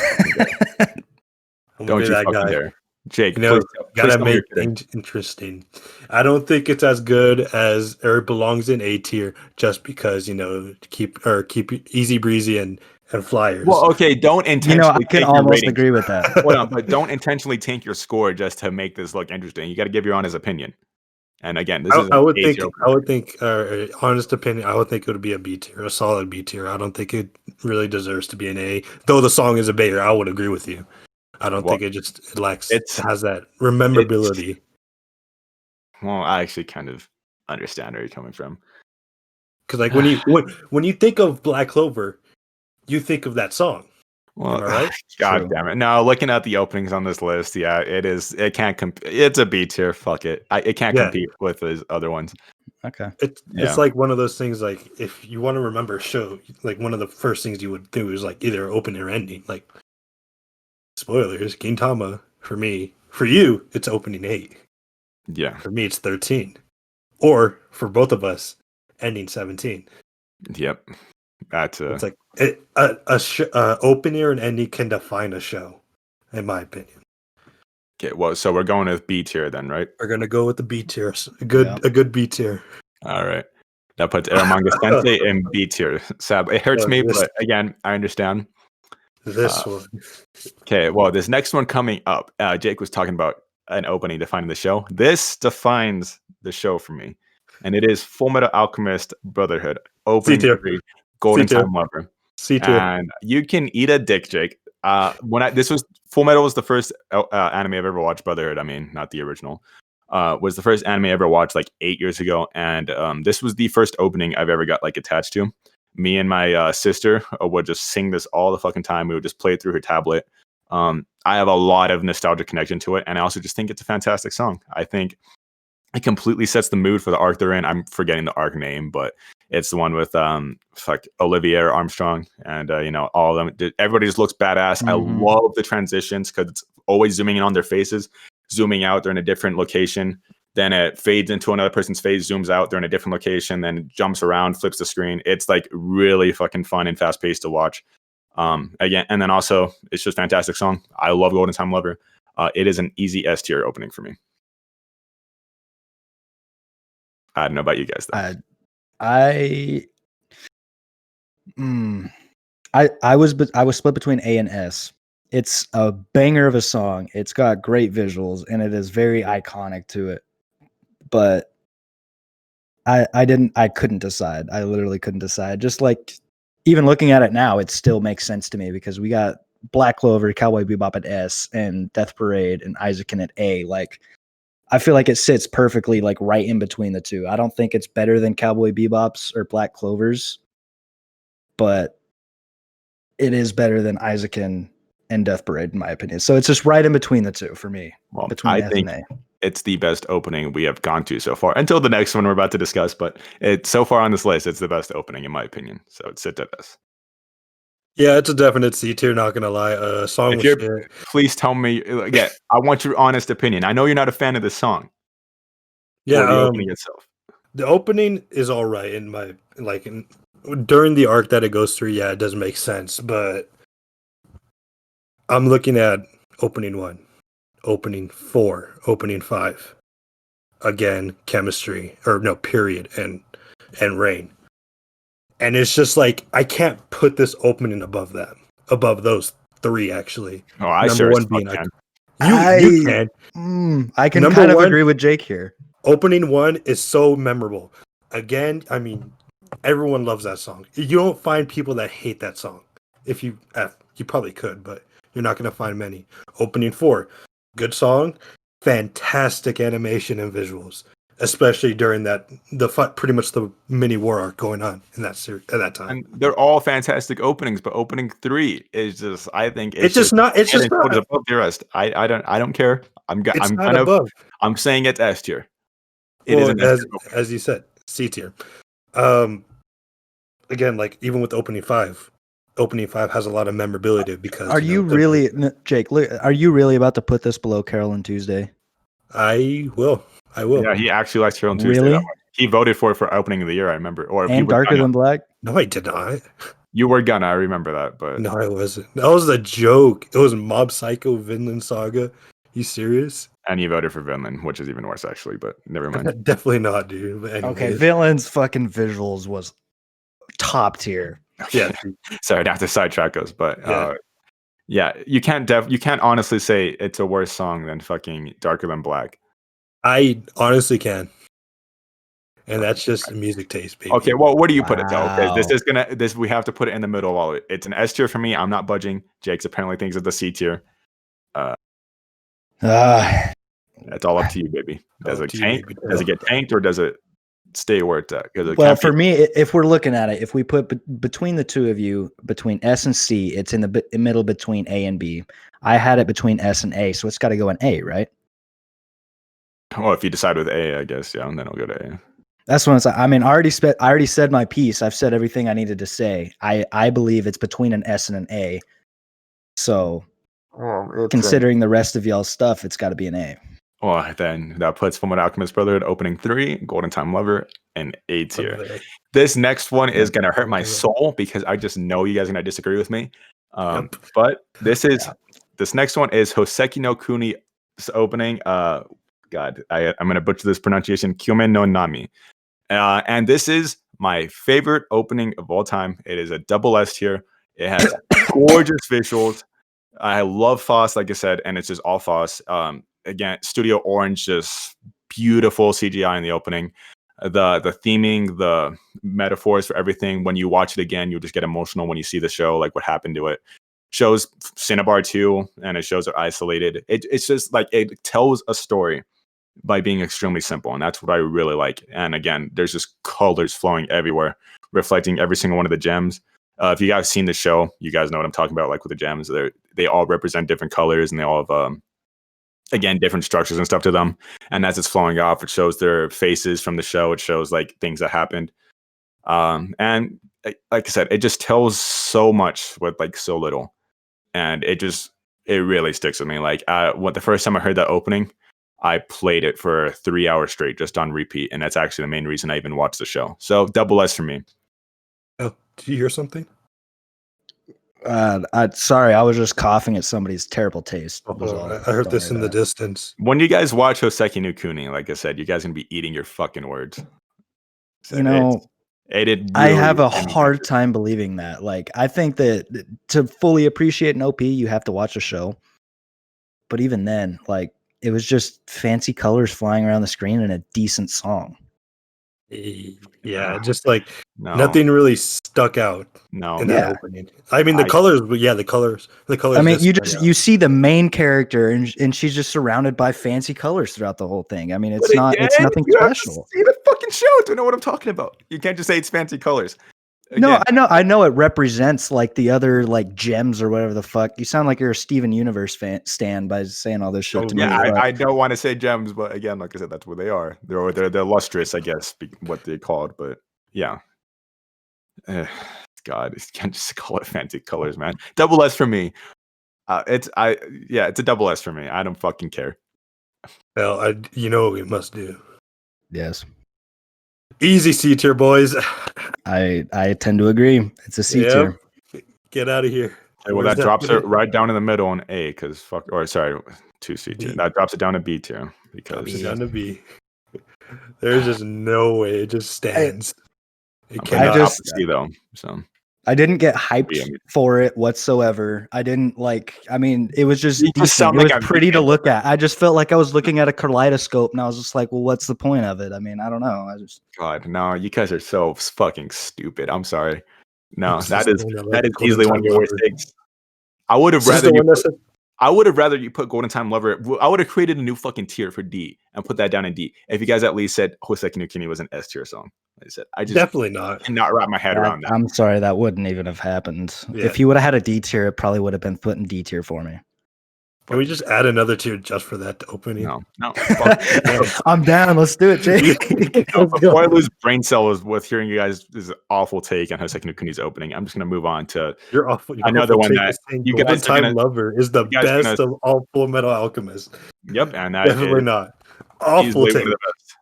Speaker 1: Don't you fucking dare. Jake,
Speaker 2: gotta make things interesting. I don't think it's as good as it belongs in A tier just because keep easy breezy and flyers.
Speaker 1: Well, okay, don't intentionally.
Speaker 3: I can almost agree with that.
Speaker 1: Hold on, but don't intentionally tank your score just to make this look interesting. You got to give your honest opinion. And again,
Speaker 2: I would think, honest opinion, I would think it would be a B tier, a solid B tier. I don't think it really deserves to be an A. Though the song is a banger, I would agree with you. I don't think it lacks. It has that rememberability.
Speaker 1: Well, I actually kind of understand where you're coming from.
Speaker 2: Because like when you think of Black Clover, you think of that song.
Speaker 1: Well, right? God damn it! No, looking at the openings on this list, yeah, it is. It can't compete. It's a B tier. Fuck it. It can't compete with those other ones.
Speaker 3: Okay.
Speaker 2: It's like one of those things. Like if you want to remember a show, like one of the first things you would do is like either open or ending. Like spoilers, Gintama for me. For you, it's opening 8.
Speaker 1: Yeah.
Speaker 2: For me, it's 13. Or for both of us, ending 17.
Speaker 1: Yep. That's
Speaker 2: it's like opening and ending can define a show, in my opinion.
Speaker 1: Okay, well, so we're going with B tier then, right?
Speaker 2: We're gonna go with the B tier. A good B tier.
Speaker 1: All right. That puts Eromanga Sensei in B tier. Sadly, it hurts me, but again, I understand.
Speaker 2: This one.
Speaker 1: Okay, well, this next one coming up, Jake was talking about an opening defining the show. This defines the show for me, and it is Fullmetal Alchemist Brotherhood opening 3. Golden Time Lover.
Speaker 2: C2.
Speaker 1: And you can eat a dick, Jake. Fullmetal was the first anime I've ever watched. Brotherhood, I mean, not the original, was the first anime I ever watched like 8 years ago. And this was the first opening I've ever got like attached to. Me and my sister would just sing this all the fucking time. We would just play it through her tablet. I have a lot of nostalgic connection to it, and I also just think it's a fantastic song. I think it completely sets the mood for the arc they're in. I'm forgetting the arc name, but it's the one with Olivier Armstrong and all of them. Everybody just looks badass. Mm-hmm. I love the transitions because it's always zooming in on their faces, zooming out, they're in a different location. Then it fades into another person's face, zooms out, they're in a different location, then jumps around, flips the screen. It's like really fucking fun and fast paced to watch. Again, and then also it's just a fantastic song. I love Golden Time Lover. It is an easy S tier opening for me. I don't know about you guys though.
Speaker 3: I was split between A and S. It's a banger of a song. It's got great visuals and it is very iconic to it. But I couldn't decide. I literally couldn't decide. Just like even looking at it now, it still makes sense to me because we got Black Clover, Cowboy Bebop at S, and Death Parade and Eizouken at A. Like, I feel like it sits perfectly like right in between the two. I don't think it's better than Cowboy Bebop's or Black Clover's, but it is better than Eizouken and Death Parade in my opinion. So it's just right in between the two for me.
Speaker 1: Well,
Speaker 3: between
Speaker 1: I
Speaker 3: S
Speaker 1: think
Speaker 3: and A.
Speaker 1: it's the best opening we have gone to so far until the next one we're about to discuss. But it's so far on this list, it's the best opening in my opinion. So it's sit at S.
Speaker 2: Yeah, it's a definite C tier. Not gonna lie. Song was shit.
Speaker 1: Please tell me. Yeah, I want your honest opinion. I know you're not a fan of this song.
Speaker 2: Yeah,
Speaker 1: or the opening itself.
Speaker 2: The opening is all right in my during the arc that it goes through. Yeah, it doesn't make sense, but I'm looking at opening 1, opening 4, opening 5. Again, chemistry or no period and rain. And it's just like I can't put this opening above those 3 actually.
Speaker 1: Oh, I
Speaker 2: Number
Speaker 1: sure
Speaker 2: one
Speaker 1: as
Speaker 2: being
Speaker 1: fuck can.
Speaker 2: you can.
Speaker 3: I can
Speaker 2: Number
Speaker 3: kind of
Speaker 2: one-
Speaker 3: agree with Jake here.
Speaker 2: Opening 1 is so memorable. Again, I mean, everyone loves that song. You don't find people that hate that song. If you probably could, but you're not going to find many. Opening 4, good song, fantastic animation and visuals, especially during pretty much the mini war arc going on in that series at that time.
Speaker 1: And they're all fantastic openings, but opening 3 is just, I think
Speaker 2: It's just not
Speaker 1: above the rest. I don't care. I'm saying it's S tier. It is an S tier.
Speaker 2: As you said, C tier. Again, like even with opening 5 has a lot of memorability because.
Speaker 3: Are you really, Jake? Are you really about to put this below Carol and Tuesday?
Speaker 2: I will.
Speaker 1: Yeah, he actually likes Carol and Tuesday.
Speaker 3: Really?
Speaker 1: He voted for it for opening of the year. I remember.
Speaker 3: And Darker Than Black.
Speaker 2: No, I did not.
Speaker 1: You were gonna. I remember that, but
Speaker 2: no, I wasn't. That was a joke. It was Mob Psycho Vinland Saga. You serious?
Speaker 1: And you voted for Vinland, which is even worse, actually. But never mind.
Speaker 2: Definitely not, dude. But
Speaker 3: Okay, Vinland's fucking visuals was top tier.
Speaker 2: Yeah.
Speaker 1: Sorry, not to sidetrack us, but yeah, you can't honestly say it's a worse song than fucking Darker Than Black.
Speaker 2: I honestly can. And that's just music taste, baby.
Speaker 1: Okay, well, where do you put it though? Because we have to put it in the middle of all of it. It's an S tier for me. I'm not budging. Jake's apparently thinks it's a C tier. That's all up to you, baby. Does it tank? Does it get tanked, or does it stay where it's at?
Speaker 3: Well, for me, if we're looking at it, if we put between the two of you, between S and C, it's in the middle between A and B. I had it between S and A, so it's got to go in A, right?
Speaker 1: Well, if you decide with A, I guess, yeah, and then I'll go to A.
Speaker 3: That's what it's like. I mean, I already said my piece. I've said everything I needed to say. I believe it's between an S and an A. So, considering the rest of y'all's stuff, it's got to be an A.
Speaker 1: Well, then that puts Fullmetal Alchemist Brotherhood opening 3, Golden Time Lover, and A tier. This next one is gonna hurt my soul because I just know you guys are gonna disagree with me. But this next one is Hoseki no Kuni's opening. God, I'm gonna butcher this pronunciation. Kyumen no Nami, and this is my favorite opening of all time. It is a double S tier. It has gorgeous visuals. I love Foss, like I said, and it's just all Foss. Again, Studio Orange, just beautiful CGI in the opening. The theming, the metaphors for everything. When you watch it again, you'll just get emotional when you see the show, like what happened to it. Shows Cinnabar 2, and it shows it isolated. It's just like it tells a story by being extremely simple, and that's what I really like. And again, there's just colors flowing everywhere, reflecting every single one of the gems. If you guys seen the show, you guys know what I'm talking about. Like with the gems, they all represent different colors, and they all have again different structures and stuff to them. And as it's flowing off, it shows their faces from the show. It shows like things that happened. And like I said, it just tells so much with like so little, and it just it really sticks with me. Like, what the first time I heard that opening, I played it for 3 hours straight, just on repeat, and that's actually the main reason I even watched the show. So double S for me.
Speaker 2: Oh, did you hear something?
Speaker 3: Sorry, I was just coughing at somebody's terrible taste. Was
Speaker 2: Oh,
Speaker 3: all.
Speaker 2: I heard
Speaker 3: Don't
Speaker 2: this
Speaker 3: worry
Speaker 2: in the
Speaker 3: about it.
Speaker 2: distance.
Speaker 1: When you guys watch Hoseki no Kuni, like I said, you guys gonna be eating your fucking words. So
Speaker 3: You know,
Speaker 1: it did
Speaker 3: I
Speaker 1: really
Speaker 3: have a
Speaker 1: get me
Speaker 3: hard
Speaker 1: interested.
Speaker 3: time believing that. Like, I think that to fully appreciate an OP, you have to watch a show. But even then, like, it was just fancy colors flying around the screen and a decent song.
Speaker 2: Yeah, just like
Speaker 1: No,
Speaker 2: nothing really stuck out
Speaker 1: no.
Speaker 2: in that
Speaker 3: Yeah.
Speaker 2: opening. I mean, the
Speaker 1: I-
Speaker 2: colors, but yeah, the colors.
Speaker 3: I mean,
Speaker 2: did stand out.
Speaker 3: you see the main character and she's just surrounded by fancy colors throughout the whole thing. I mean, it's
Speaker 1: But again,
Speaker 3: nothing
Speaker 1: you have to
Speaker 3: special.
Speaker 1: see the fucking show to know what I'm talking about. You can't just say it's fancy colors.
Speaker 3: No,
Speaker 1: Again,
Speaker 3: I know it represents like the other like gems or whatever the fuck. You sound like you're a Steven Universe stan by saying all this shit to me.
Speaker 1: yeah,
Speaker 3: but-
Speaker 1: I don't want to say gems, but again, like I said, that's what they are. They're lustrous, I guess, what they're called. But yeah, God, you can't just call it fancy colors, man. Double S for me. It's a double S for me. I don't fucking care.
Speaker 2: Well, you know what we must do.
Speaker 3: Yes.
Speaker 2: Easy C tier, boys.
Speaker 3: I tend to agree. It's a C tier.
Speaker 2: Yep. Get out of here.
Speaker 1: Okay, well,
Speaker 2: Where's
Speaker 1: that drops
Speaker 2: put
Speaker 1: it right down in the middle on A, because fuck. Or sorry, 2 C tier.
Speaker 2: B.
Speaker 1: That drops it down to B tier because
Speaker 2: Drops it down to B. There's just no way it just stands. It
Speaker 1: I'm
Speaker 2: cannot.
Speaker 1: putting it up to C though. So
Speaker 3: I didn't get hyped
Speaker 1: Yeah, I mean-
Speaker 3: for it whatsoever. I didn't like. I mean, it was just
Speaker 1: You just
Speaker 3: decent.
Speaker 1: sound
Speaker 3: It
Speaker 1: like
Speaker 3: was
Speaker 1: I'm
Speaker 3: pretty to
Speaker 1: thinking-
Speaker 3: look at. I just felt like I was looking at a kaleidoscope, and I was just like, "Well, what's the point of it?" I mean, I don't know. I just
Speaker 1: God, no, you guys are so fucking stupid. I'm sorry. No,
Speaker 2: It's
Speaker 1: that
Speaker 2: just
Speaker 1: is
Speaker 2: the one that
Speaker 1: that
Speaker 2: like
Speaker 1: is easily one of your worst
Speaker 2: Golden Time
Speaker 1: takes. I would have
Speaker 2: Lover. Is this
Speaker 1: rather
Speaker 2: the
Speaker 1: you
Speaker 2: one that
Speaker 1: put,
Speaker 2: said-
Speaker 1: I would have rather you put Golden Time Lover. I would have created a new fucking tier for D and put that down in D. If you guys at least said Hoseki no Kuni was an S tier song. Like I said, I just
Speaker 2: Definitely not.
Speaker 1: cannot wrap my head around that.
Speaker 3: I'm sorry, that wouldn't even have happened.
Speaker 2: Yeah.
Speaker 3: If he would have had a D tier, it probably would have been put in D tier for me.
Speaker 2: Can we just add another tier just for that opening?
Speaker 1: No. Fuck.
Speaker 3: I'm down. Let's do it, Jake.
Speaker 1: No, before I lose brain cells with hearing you guys this awful take on Hoseki no Kuni's opening, I'm just gonna move on to
Speaker 2: You're awful.
Speaker 1: Another one that you
Speaker 2: Golden
Speaker 1: guys are
Speaker 2: Time
Speaker 1: gonna-
Speaker 2: Lover is the
Speaker 1: you guys are
Speaker 2: best of all Full Metal Alchemist.
Speaker 1: yep, and that
Speaker 2: Definitely
Speaker 1: is
Speaker 2: not. Awful
Speaker 1: easily one
Speaker 2: take.
Speaker 1: of the best.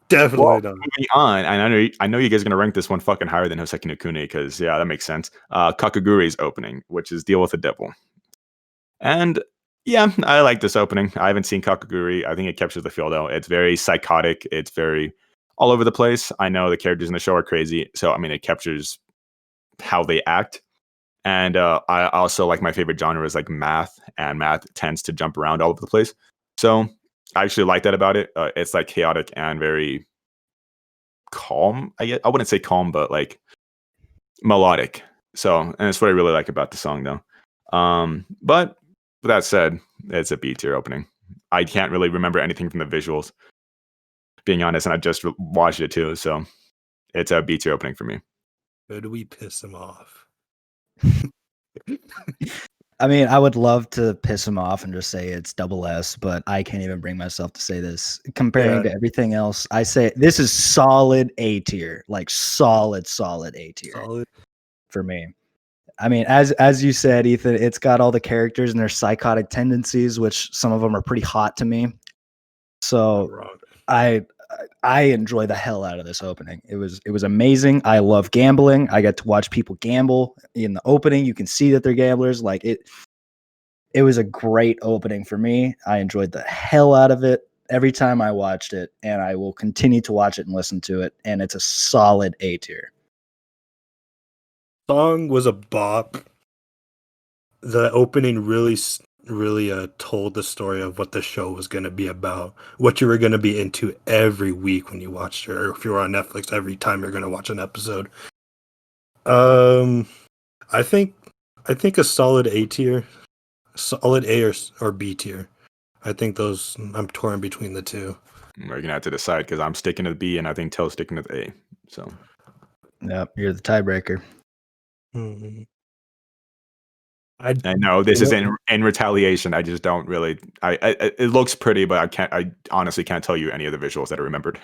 Speaker 2: Definitely
Speaker 1: Well,
Speaker 2: not.
Speaker 1: moving on, and I know you guys are gonna rank this one fucking higher than Hoseki no Kuni because yeah, that makes sense. Kakaguri's opening, which is Deal with the Devil, and yeah, I like this opening. I haven't seen Kakaguri. I think it captures the feel though. It's very psychotic. It's very all over the place. I know the characters in the show are crazy, so I mean it captures how they act. And I also like my favorite genre is like math, and math tends to jump around all over the place. So I actually like that about it. It's like chaotic and very calm. I wouldn't say calm, but like melodic. So, and that's what I really like about the song, though. But with that said, it's a B tier opening. I can't really remember anything from the visuals, being honest, and I just watched it too. So, it's a B tier opening for me.
Speaker 2: Could we piss him off?
Speaker 3: I mean, I would love to piss him off and just say it's double S, but I can't even bring myself to say this. Comparing to everything else, I say this is solid A tier, like solid A tier
Speaker 2: Solid.
Speaker 3: for me. I mean, as you said, Ethan, it's got all the characters and their psychotic tendencies, which some of them are pretty hot to me. So
Speaker 2: Wrong.
Speaker 3: I enjoy the hell out of this opening. It was amazing. I love gambling. I got to watch people gamble in the opening. You can see that they're gamblers. Like it was a great opening for me. I enjoyed the hell out of it every time I watched it, and I will continue to watch it and listen to it. And it's a solid A tier.
Speaker 2: Song was a bop. The opening really told the story of what the show was going to be about, what you were going to be into every week when you watched it, or if you were on Netflix every time you're going to watch an episode. I think a solid A tier, solid A or B tier. I think those, I'm torn between the two.
Speaker 1: We're gonna have to decide because I'm sticking to the B, and I think Tell's sticking to the A. So
Speaker 3: Yep, you're the tiebreaker.
Speaker 2: Hmm.
Speaker 1: I know this is in retaliation. I just don't really. It looks pretty, but I honestly can't tell you any of the visuals that I remembered.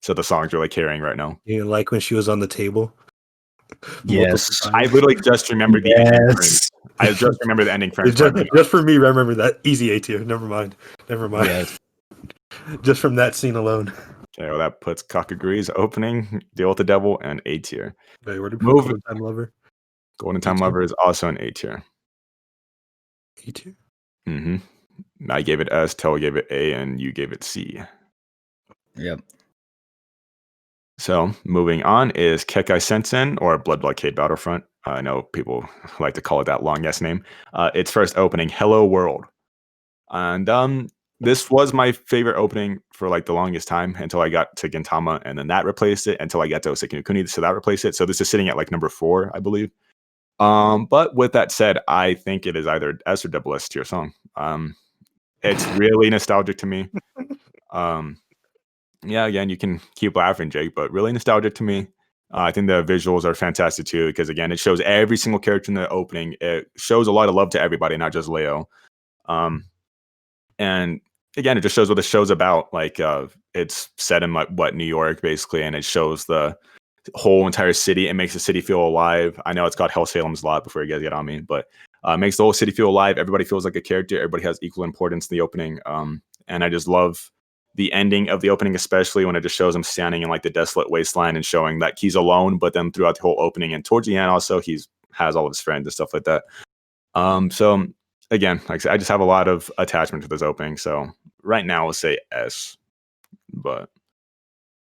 Speaker 1: So the song's really carrying right now.
Speaker 2: You know, like when she was on the table
Speaker 3: Yes.
Speaker 1: I literally just remembered the ending
Speaker 3: Yes.
Speaker 1: frames. I just remember the ending frames.
Speaker 2: Just for me, remember that easy A tier. Never mind.
Speaker 3: Yes.
Speaker 2: Just from that scene alone.
Speaker 1: Okay, well, that puts Kakaguri's opening, Deal with the Devil, and A tier.
Speaker 2: Wait, where did we
Speaker 1: Move-
Speaker 2: put Golden Time Lover?
Speaker 1: Golden Time
Speaker 2: A tier?
Speaker 1: Lover is also an A tier.
Speaker 2: A tier?
Speaker 1: hmm I gave it S, Tel gave it A, and you gave it C.
Speaker 3: Yep.
Speaker 1: So moving on is Kekai Sensen, or Blood Blockade Battlefront. I know people like to call it that long yes name. Its first opening, Hello World. And this was my favorite opening for like the longest time until I got to Gintama, and then that replaced it until I got to Oseki no Kuni, so that replaced it. So this is sitting at like number 4, I believe. But with that said, I think it is either S or double S tier song. It's really nostalgic to me. Yeah, again, you can keep laughing, Jake, but really nostalgic to me. I think the visuals are fantastic too, because again, it shows every single character in the opening. It shows a lot of love to everybody, not just Leo. And again, it just shows what the show's about. Like, it's set in like what, New York, basically, and it shows the whole entire city. It makes the city feel alive. I know it's got Hell Salem's Lot before you guys get on me, but it makes the whole city feel alive. Everybody feels like a character. Everybody has equal importance in the opening. And I just love the ending of the opening, especially when it just shows him standing in like the desolate wasteland and showing that he's alone, but then throughout the whole opening and towards the end also has all of his friends and stuff like that. So again, like I said, I just have a lot of attachment to this opening. So right now I'll say S, but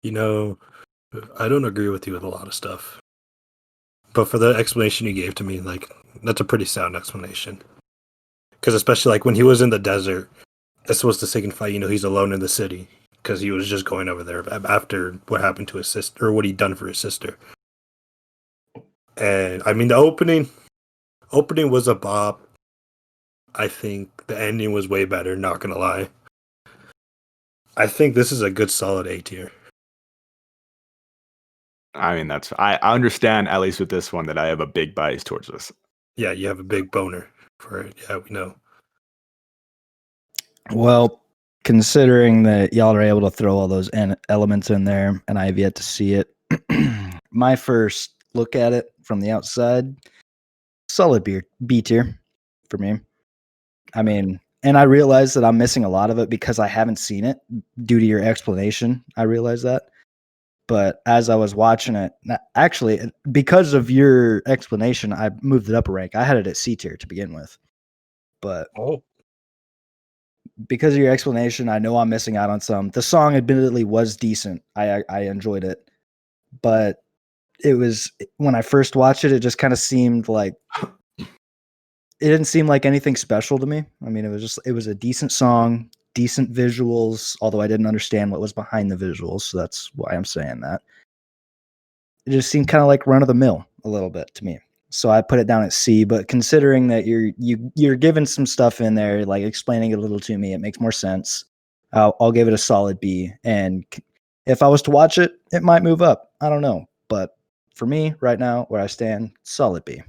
Speaker 2: You know, I don't agree with you with a lot of stuff. But for the explanation you gave to me, like, that's a pretty sound explanation. Because especially like when he was in the desert, that's supposed to signify, he's alone in the city. Because he was just going over there after what happened to his sister, or what he'd done for his sister. And I mean, the opening was a bop. I think the ending was way better, not gonna lie. I think this is a good solid A tier.
Speaker 1: I mean, I understand, at least with this one, that I have a big bias towards this.
Speaker 2: Yeah, you have a big boner for it. Yeah, we know.
Speaker 3: Well, considering that y'all are able to throw all those elements in there and I have yet to see it, my first look at it from the outside, solid B tier for me. I mean, and I realize that I'm missing a lot of it because I haven't seen it due to your explanation. I realize that. But as I was watching it, actually, because of your explanation, I moved it up a rank. I had it at C tier to begin with. But because of your explanation, I know I'm missing out on some. The song admittedly was decent. I enjoyed it. But it was, when I first watched it, it just kind of seemed like, it didn't seem like anything special to me. I mean, it was a decent song, decent visuals, although I didn't understand what was behind the visuals, so that's why I'm saying that. It just seemed kind of like run of the mill a little bit to me. So I put it down at C, but considering that you're giving some stuff in there, like explaining it a little to me, it makes more sense. I'll give it a solid B. And if I was to watch it, it might move up. I don't know. But for me, right now, where I stand, solid B.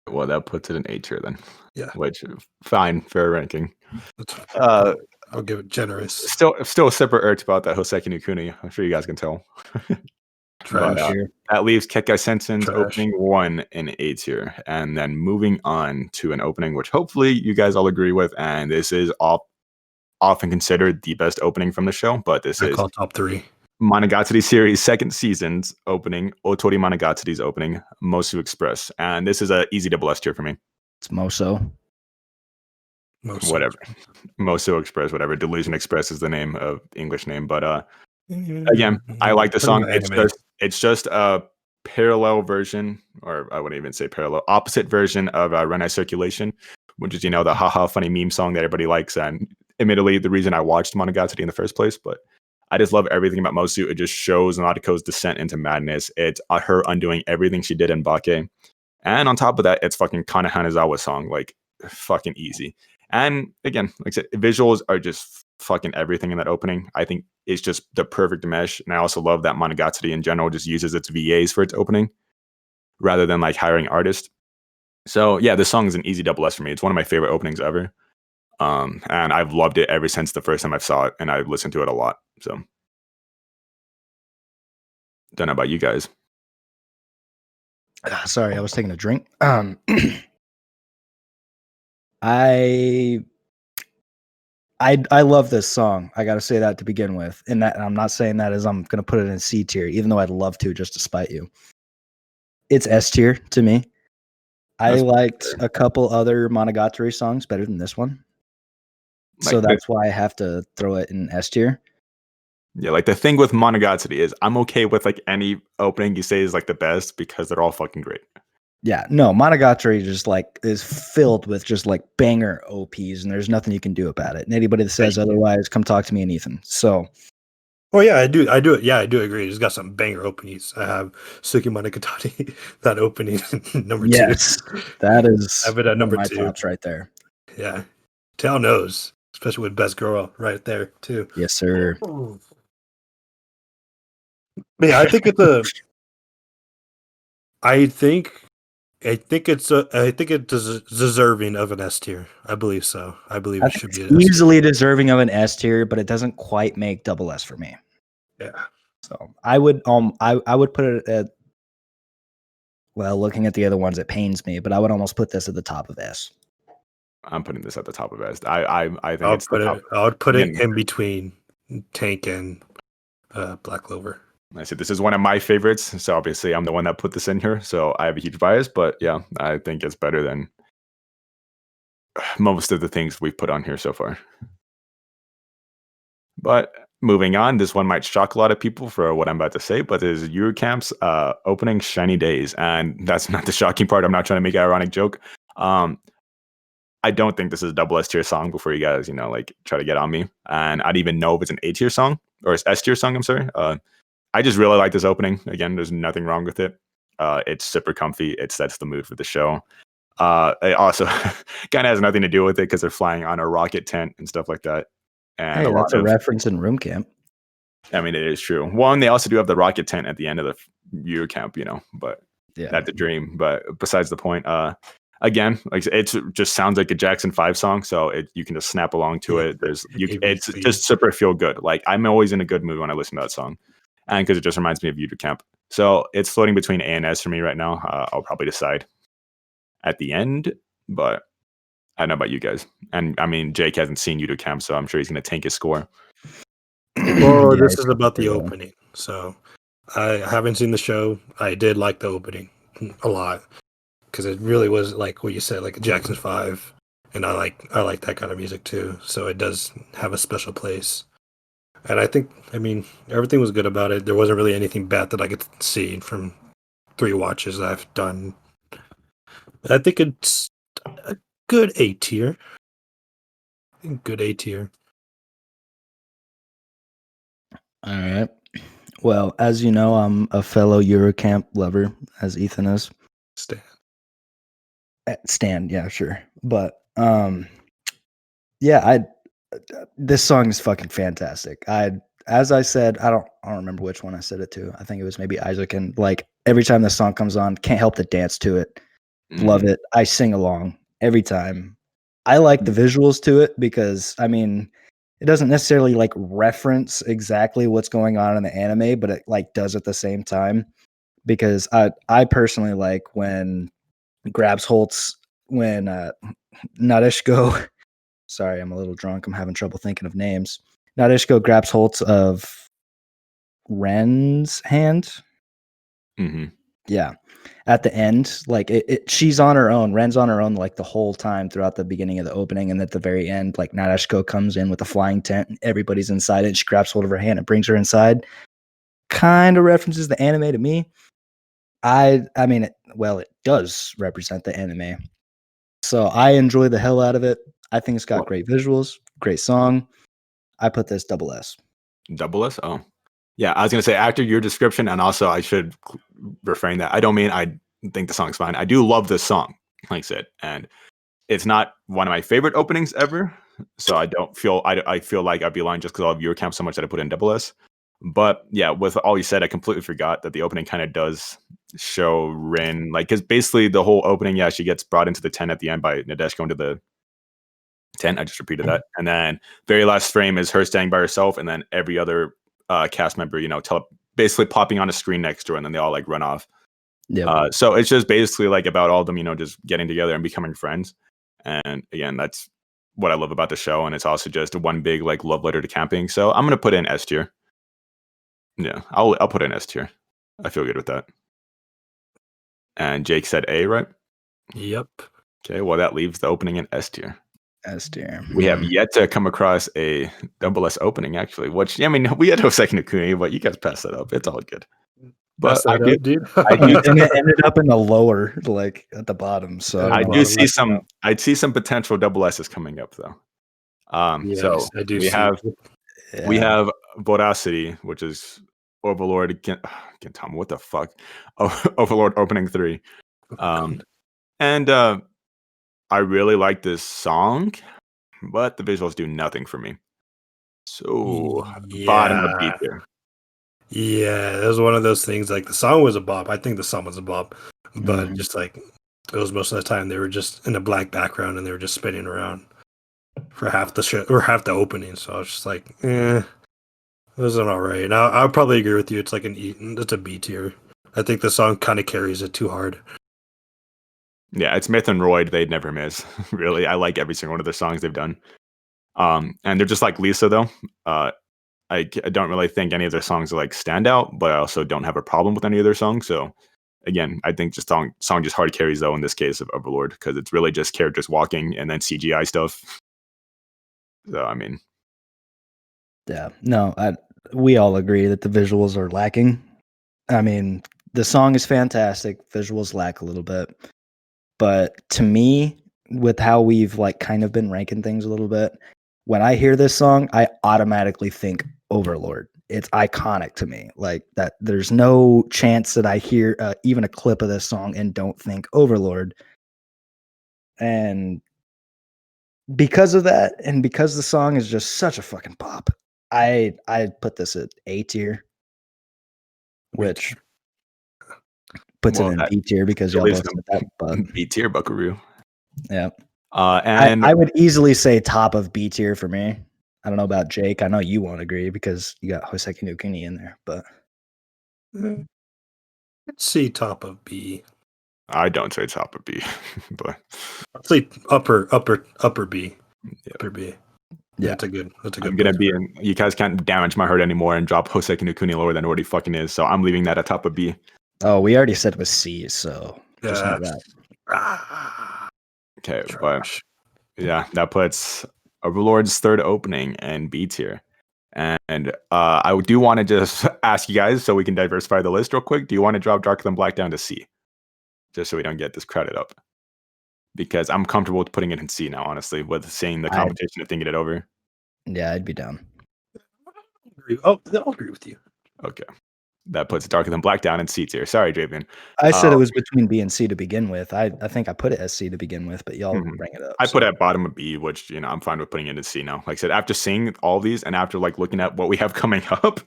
Speaker 1: Well, that puts it in A tier then.
Speaker 2: Yeah.
Speaker 1: Which, fine, fair ranking.
Speaker 2: I'll give it generous.
Speaker 1: Still a separate urge about that Hoseki no Kuni. I'm sure you guys can tell.
Speaker 2: Trash.
Speaker 1: But, that leaves Kekai Sensen's
Speaker 2: Trash.
Speaker 1: opening 1 in A tier. And then moving on to an opening which hopefully you guys all agree with. And this is often considered the best opening from the show. But this
Speaker 2: I
Speaker 1: is
Speaker 2: call top 3.
Speaker 1: Monogatari series second season's opening, Otori Monogatari's opening, Mosu Express. And this is a easy double S tier for me.
Speaker 3: It's Moso.
Speaker 1: Whatever. Mosu Express, whatever. Delusion Express is the name of the English name. But again, I like the song. It's just a parallel version, or I wouldn't even say parallel, opposite version of Renai Circulation, which is, the haha funny meme song that everybody likes. And admittedly, the reason I watched Monogatari in the first place, but I just love everything about Mosu. It just shows Naruto's descent into madness. It's her undoing everything she did in Bake. And on top of that, it's fucking Kana Hanazawa's song, like fucking easy. And again, like I said, visuals are just fucking everything in that opening. I think it's just the perfect mesh. And I also love that Monogatari in general just uses its VAs for its opening rather than like hiring artists. So yeah, this song is an easy double S for me. It's one of my favorite openings ever. And I've loved it ever since the first time I saw it, and I've listened to it a lot. So don't know about you guys.
Speaker 3: Sorry, I was taking a drink. I I love this song. I got to say that to begin with, and that I'm not saying that as I'm going to put it in C tier, even though I'd love to, just to spite you. It's S tier to me. I
Speaker 1: That's
Speaker 3: liked
Speaker 1: fair.
Speaker 3: a couple other Monogatari songs better than this one, so
Speaker 1: Like the,
Speaker 3: that's why I have to throw it in S tier.
Speaker 1: yeah, like the thing with Monogatari is I'm okay with like any opening you say is like the best because they're all fucking great.
Speaker 3: Yeah, no, Monogatari just like is filled with just like banger OPs, and there's nothing you can do about it. And anybody that says
Speaker 2: Thank you.
Speaker 3: otherwise, come talk to me and Ethan. So
Speaker 2: Oh yeah, I do. Yeah, I do agree. It's got some banger openings. I have Suki Monogatari, that opening number
Speaker 3: yes,
Speaker 2: 2.
Speaker 3: that is
Speaker 2: I have it at
Speaker 3: one of
Speaker 2: number
Speaker 3: my
Speaker 2: 2.
Speaker 3: tops right there.
Speaker 2: Yeah, Tail knows, especially with Best Girl right there too.
Speaker 3: Yes, sir.
Speaker 2: But yeah, I think it's a. I think. I think it's a. I think it's deserving of an S tier. I believe so. I believe
Speaker 3: I
Speaker 2: it
Speaker 3: think
Speaker 2: should
Speaker 3: it's
Speaker 2: be an S tier.
Speaker 3: easily deserving of an S tier, but it doesn't quite make double S for me.
Speaker 2: Yeah.
Speaker 3: So I would put it at, well, looking at the other ones, it pains me, but I would almost put this at the top of S.
Speaker 1: I'm putting this at the top of best. I think
Speaker 2: I'll
Speaker 1: it's the
Speaker 2: put
Speaker 1: top.
Speaker 2: it. I would put it
Speaker 1: Again,
Speaker 2: in between Tank and Black Clover.
Speaker 1: I said this is one of my favorites, so obviously I'm the one that put this in here, so I have a huge bias. But yeah, I think it's better than most of the things we've put on here so far. But moving on, this one might shock a lot of people for what I'm about to say, but is Eurocamp's opening Shiny Days, and that's not the shocking part. I'm not trying to make an ironic joke. I don't think this is a double S tier song before you guys, like try to get on me. And I don't even know if it's an A tier song or it's S tier song. I'm sorry. I just really like this opening. Again, there's nothing wrong with it. It's super comfy. It sets the mood for the show. It also kind of has nothing to do with it because they're flying on a rocket tent and stuff like that. And
Speaker 3: Hey,
Speaker 1: a
Speaker 3: that's
Speaker 1: lot
Speaker 3: a
Speaker 1: of,
Speaker 3: reference in Room Camp.
Speaker 1: I mean, it is true. One, they also do have the rocket tent at the end of the year camp, but
Speaker 3: Yeah.
Speaker 1: that's a dream. But besides the point, again, like it just sounds like a Jackson 5 song, so you can just snap along to it. It's just super feel good. Like I'm always in a good mood when I listen to that song, and because it just reminds me of Uter Camp. So it's floating between A and S for me right now. I'll probably decide at the end, but I don't know about you guys. And I mean, Jake hasn't seen Uter Camp, so I'm sure he's going to tank his score.
Speaker 2: Well,
Speaker 3: Yeah,
Speaker 2: this
Speaker 3: it's
Speaker 2: is about the
Speaker 3: probably will.
Speaker 2: opening. So I haven't seen the show. I did like the opening a lot because it really was like what you said, like a Jackson 5, and I like that kind of music too. So it does have a special place. And I mean, everything was good about it. There wasn't really anything bad that I could see from 3 watches that I've done. I think it's a good A tier. Good A tier.
Speaker 3: All right. Well, as you know, I'm a fellow Eurocamp lover, as Ethan is.
Speaker 2: Stan.
Speaker 3: Stan, yeah, sure. But yeah, this song is fucking fantastic. As I said, I don't remember which one I said it to. I think it was maybe Isaac, and like every time this song comes on, can't help to dance to it. Love it. I sing along every time. I like the visuals to it because I mean, it doesn't necessarily like reference exactly what's going on in the anime, but it like does at the same time. Because I personally like when grabs Holtz when Nadeshiko. Sorry, I'm a little drunk. I'm having trouble thinking of names. Nadeshiko grabs Holtz of Ren's hand.
Speaker 1: Mm-hmm.
Speaker 3: Yeah. At the end, like she's on her own. Ren's on her own like the whole time throughout the beginning of the opening. And at the very end, like Nadeshiko comes in with a flying tent and everybody's inside it. And she grabs hold of her hand and brings her inside. Kind of references the anime to me. I mean, it does represent the anime. So I enjoy the hell out of it. I think it's got great visuals, great song. I put this double S.
Speaker 1: Double S? Oh. Yeah, I was going to say after your description, and also I should refrain that. I don't mean I think the song's fine. I do love this song, like I said, and it's not one of my favorite openings ever. So I don't feel, I feel like I'd be lying just because I love your camp so much that I put in double S. But yeah, with all you said, I completely forgot that the opening kind of does show Rin, like, because basically the whole opening, yeah, she gets brought into the tent at the end by Nadesh going to the tent. I just repeated that. And then very last frame is her standing by herself, and then every other cast member, basically popping on a screen next to her, and then they all like run off.
Speaker 3: Yeah.
Speaker 1: So it's just basically like about all of them, just getting together and becoming friends. And again, that's what I love about the show. And it's also just one big like love letter to camping. So I'm gonna put in S tier. Yeah, I'll put in S tier. I feel good with that. And Jake said A, right?
Speaker 2: Yep.
Speaker 1: Okay, well that leaves the opening in S tier.
Speaker 3: S tier.
Speaker 1: We have yet to come across a double S opening, actually. Which I mean, we had Hoseki no Kuni, but you guys passed that up. It's all good. But
Speaker 2: Pass that up, dude.
Speaker 1: I
Speaker 3: And
Speaker 1: do,
Speaker 3: it ended up in the lower, like at the bottom. So
Speaker 2: I
Speaker 1: I
Speaker 2: don't
Speaker 1: do
Speaker 2: know.
Speaker 1: see some. I'd see some potential double S's coming up though. So
Speaker 2: I do
Speaker 1: we
Speaker 2: see.
Speaker 3: yeah.
Speaker 1: have Voracity, which is Overlord Gintama. What the fuck? Overlord opening 3. And I really like this song, but the visuals do nothing for me. So bottom of B tier.
Speaker 2: Yeah, it was one of those things. Like the song was a bop. I think the song was a bop, but
Speaker 3: Mhm.
Speaker 2: just like it was most of the time, they were just in a black background and they were just spinning around for half the show or half the opening. So I was just like, it wasn't all right. And I'll probably agree with you. It's like it's a B tier. I think the song kind of carries it too hard.
Speaker 1: Yeah, it's Myth and Royd. They'd never miss. Really, I like every single one of their songs they've done. And they're just like Lisa, though. I don't really think any of their songs are like stand out, but I also don't have a problem with any of their songs. So again, I think just song just hard carries though in this case of Overlord because it's really just characters walking and then CGI stuff. So I mean,
Speaker 3: Yeah. No, we all agree that the visuals are lacking. I mean, the song is fantastic. Visuals lack a little bit. But to me, with how we've like kind of been ranking things a little bit, when I hear this song, I automatically think Overlord. It's iconic to me. Like that there's no chance that I hear even a clip of this song and don't think Overlord. And because of that, and because the song is just such a fucking pop, I put this at A tier, which puts
Speaker 1: well,
Speaker 3: it in
Speaker 1: that
Speaker 3: B tier because y'all
Speaker 1: leaves
Speaker 3: both said that. But
Speaker 1: B tier Buckaroo.
Speaker 3: yeah,
Speaker 1: And
Speaker 3: I would easily say top of B tier for me. I don't know about Jake. I know you won't agree because you got Hoseki no Kuni in there, but
Speaker 2: Let's see, top of B.
Speaker 1: I don't say top of B, but
Speaker 2: Let's say upper B.
Speaker 1: Yep.
Speaker 2: Upper B.
Speaker 3: yeah,
Speaker 2: That's a good.
Speaker 1: I'm gonna
Speaker 2: place
Speaker 1: be
Speaker 2: for it.
Speaker 1: in. You guys can't damage my heart anymore and drop Hoseki no Kuni lower than what he fucking is. So I'm leaving that at top of B.
Speaker 3: oh, we already said it was C, so just know
Speaker 2: Yeah.
Speaker 3: that.
Speaker 1: Okay, but
Speaker 2: Trash.
Speaker 1: yeah, that puts Overlord's third opening in B tier. And I do want to just ask you guys so we can diversify the list real quick. Do you want to drop Darker Than Black down to C? Just so we don't get this credit up. Because I'm comfortable with putting it in C now, honestly, with seeing the competition of thinking it over.
Speaker 3: Yeah, I'd be down.
Speaker 2: I'll agree with you.
Speaker 1: Okay. That puts Darker Than Black down in C tier. Sorry, Draven.
Speaker 3: I said it was between B and C to begin with. I think I put it as C to begin with, but y'all
Speaker 1: Mhm.
Speaker 3: bring it up.
Speaker 1: I put it at bottom of B, which I'm fine with putting it in C now. Like I said, after seeing all these and after like looking at what we have coming up,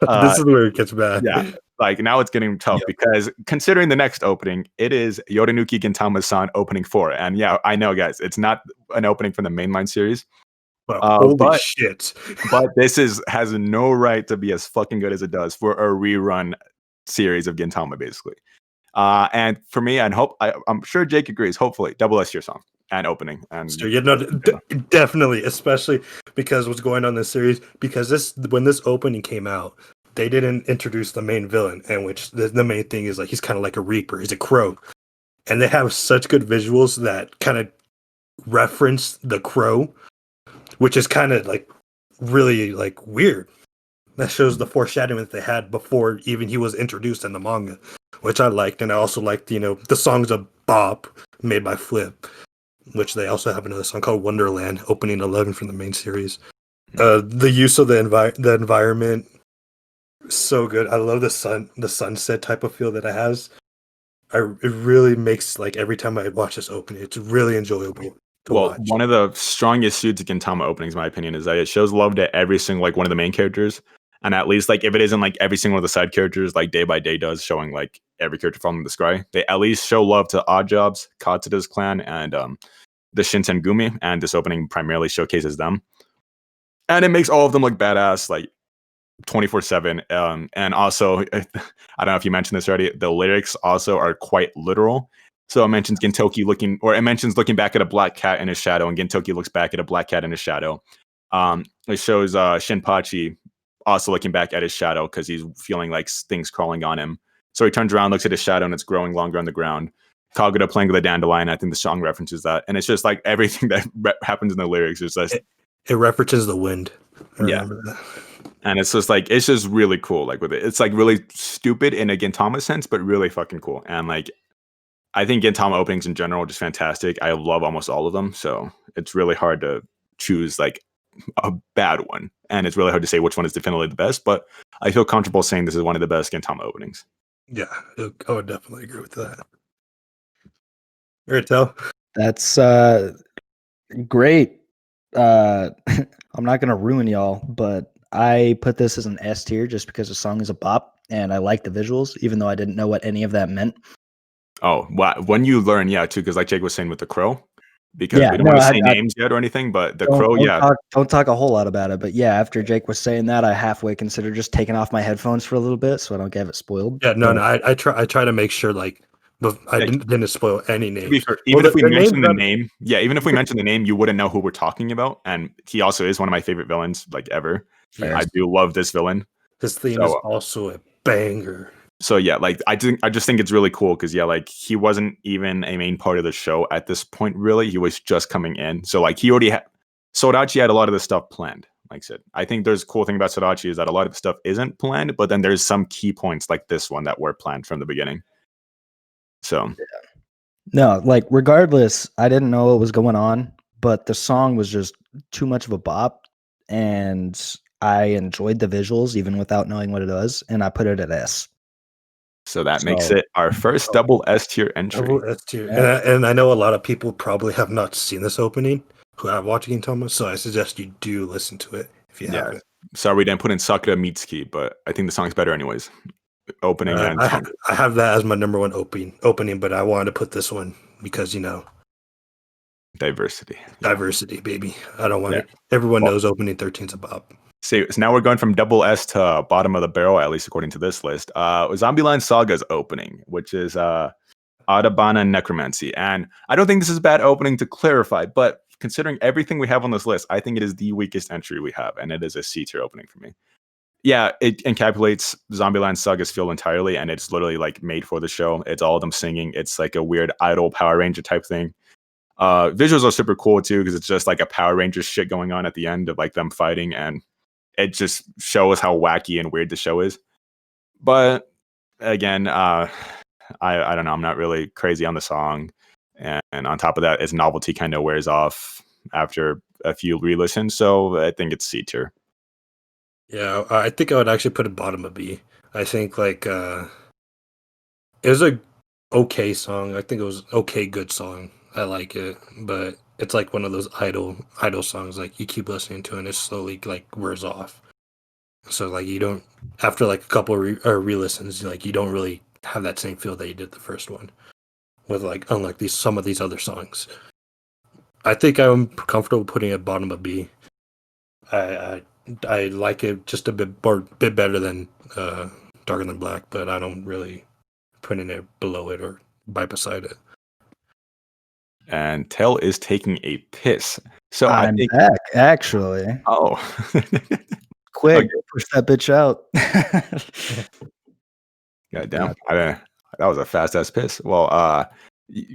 Speaker 2: This is where it gets bad.
Speaker 1: yeah, like now it's getting tough because considering the next opening, it is Yorunuki Gintama-san opening 4. And yeah, I know, guys, it's not an opening from the mainline series.
Speaker 2: Well, holy
Speaker 1: but
Speaker 2: shit.
Speaker 1: but this has no right to be as fucking good as it does for a rerun series of Gintama, basically. And for me, and I'm sure Jake agrees. Hopefully, double S tier song and opening. And
Speaker 2: So definitely, especially because what's going on in this series. Because when this opening came out, they didn't introduce the main villain, and which the main thing is like he's kind of like a reaper. He's a crow, and they have such good visuals that kind of reference the crow, which is kind of like really like weird. That shows the foreshadowing that they had before even he was introduced in the manga, which I liked, and I also liked the songs of Bop made by Flip, which they also have another song called Wonderland, opening 11 from the main series. The use of the environment, so good. I love the sunset type of feel that it has. It really makes like every time I watch this opening, it's really enjoyable to watch.
Speaker 1: One of the strongest suits of Gintama openings, in my opinion, is that it shows love to every single like one of the main characters. And at least like if it isn't like every single one of the side characters, like Day by Day does, showing like every character from the Scry, they at least show love to Odd Jobs, Katsuda's clan, and the Shinsen Gumi. And this opening primarily showcases them. And it makes all of them look badass. Like 24/7. And also, I don't know if you mentioned this already. The lyrics also are quite literal. So it mentions Gintoki looking, or it mentions looking back at a black cat in his shadow, and Gintoki looks back at a black cat in his shadow. It shows Shinpachi also looking back at his shadow because he's feeling like things crawling on him. So he turns around, looks at his shadow, and it's growing longer on the ground. Kagura playing with a dandelion. I think the song references that, and it's just like everything that happens in the lyrics is just
Speaker 2: It references the wind. I
Speaker 1: Yeah.
Speaker 2: remember that.
Speaker 1: and it's just really cool. Like with it, it's like really stupid in a Gintama sense, but really fucking cool. And like, I think Gintama openings in general are just fantastic. I love almost all of them, so it's really hard to choose like a bad one, and it's really hard to say which one is definitively the best. But I feel comfortable saying this is one of the best Gintama openings.
Speaker 2: Yeah, I would definitely agree with that. Tell.
Speaker 3: That's great. I'm not gonna ruin y'all, but I put this as an S tier just because the song is a bop and I like the visuals, even though I didn't know what any of that meant.
Speaker 1: Oh, wow. When you learn, yeah, too, because like Jake was saying with the crow, because
Speaker 3: Yeah,
Speaker 1: we don't
Speaker 3: no,
Speaker 1: want to
Speaker 3: I-
Speaker 1: say
Speaker 3: I-
Speaker 1: names yet or anything, but the crow, yeah,
Speaker 3: don't talk a whole lot about it. But yeah, after Jake was saying that, I halfway considered just taking off my headphones for a little bit so I don't get it spoiled.
Speaker 2: Yeah, no,
Speaker 3: But
Speaker 2: no. I try to make sure like, but I
Speaker 1: Like,
Speaker 2: didn't spoil any
Speaker 1: to be
Speaker 2: names.
Speaker 1: fair, even
Speaker 2: Well,
Speaker 1: if we
Speaker 2: the
Speaker 1: mention the
Speaker 2: names-
Speaker 1: name, yeah, even if we mention the name, you wouldn't know who we're talking about. And he also is one of my favorite villains, like ever.
Speaker 2: Yeah,
Speaker 1: I do love this villain.
Speaker 2: his theme
Speaker 1: So,
Speaker 2: is also a banger.
Speaker 1: So yeah, like I just think it's really cool because yeah, like he wasn't even a main part of the show at this point. Really, he was just coming in. So like he already had Sodachi had a lot of this stuff planned. Like I said, I think there's a cool thing about Sodachi is that a lot of the stuff isn't planned, but then there's some key points like this one that were planned from the beginning. So
Speaker 3: no, like regardless, I didn't know what was going on, but the song was just too much of a bop, and I enjoyed the visuals even without knowing what it was, and I put it at S.
Speaker 1: so that makes
Speaker 3: So-
Speaker 1: it our first double S tier entry.
Speaker 2: Double S tier.
Speaker 3: Yeah.
Speaker 2: And I know a lot of people probably have not seen this opening who are watching Gintama, so I suggest you do listen to it if you
Speaker 1: Yeah.
Speaker 2: haven't.
Speaker 1: Sorry we didn't put in Sakura Mitsuki, but I think the song's better anyways. Opening and
Speaker 2: I,
Speaker 1: song.
Speaker 2: I have that as my number one opening, but I wanted to put this one because
Speaker 1: Diversity.
Speaker 2: diversity, baby. I don't want
Speaker 1: Yeah.
Speaker 2: it. Everyone
Speaker 1: Well-
Speaker 2: knows opening 13's a bop.
Speaker 1: So now we're going from double S to bottom of the barrel, at least according to this list. Zombieland Saga's opening, which is Audabana Necromancy. And I don't think this is a bad opening to clarify, but considering everything we have on this list, I think it is the weakest entry we have, and it is a C tier opening for me. Yeah, it encapsulates Zombieland Saga's feel entirely, and it's literally like made for the show. It's all of them singing. It's like a weird idol Power Ranger type thing. Visuals are super cool too, because it's just like a Power Rangers shit going on at the end of like them fighting, and it just shows how wacky and weird the show is. But again, I don't know. I'm not really crazy on the song, and on top of that, its novelty kind of wears off after a few re-listens. So I think it's C tier.
Speaker 2: Yeah, I think I would actually put it bottom of B. I think like it was a okay song. I think it was okay, good song. I like it, but it's like one of those idol songs. Like you keep listening to it, and it slowly like wears off. So like you don't after like a couple re-listens, like you don't really have that same feel that you did the first one with like unlike some of these other songs. I think I'm comfortable putting it bottom of B. I like it just a bit better than Darker Than Black, but I don't really put it below it or by beside it.
Speaker 1: And Tell is taking a piss. So I
Speaker 3: I'm
Speaker 1: think.
Speaker 3: back, actually.
Speaker 1: Oh.
Speaker 3: Quick,
Speaker 1: Okay.
Speaker 3: push that bitch out.
Speaker 1: God damn. That was a fast ass piss. Well,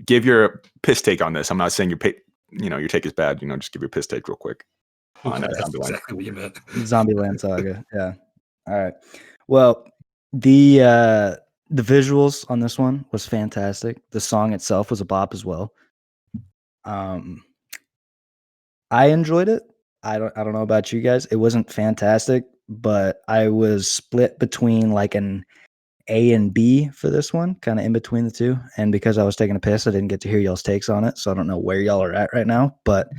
Speaker 1: give your piss take on this. I'm not saying your take is bad. Just give your piss take real quick. On
Speaker 2: That's
Speaker 1: Zombieland.
Speaker 2: exactly what you meant.
Speaker 3: Zombieland Saga. Yeah. All right. Well, the visuals on this one was fantastic. The song itself was a bop as well. I enjoyed it. I don't know about you guys. It wasn't fantastic, but I was split between like an A and B for this one, kind of in between the two. And because I was taking a piss, I didn't get to hear y'all's takes on it, so I don't know where y'all are at right now. But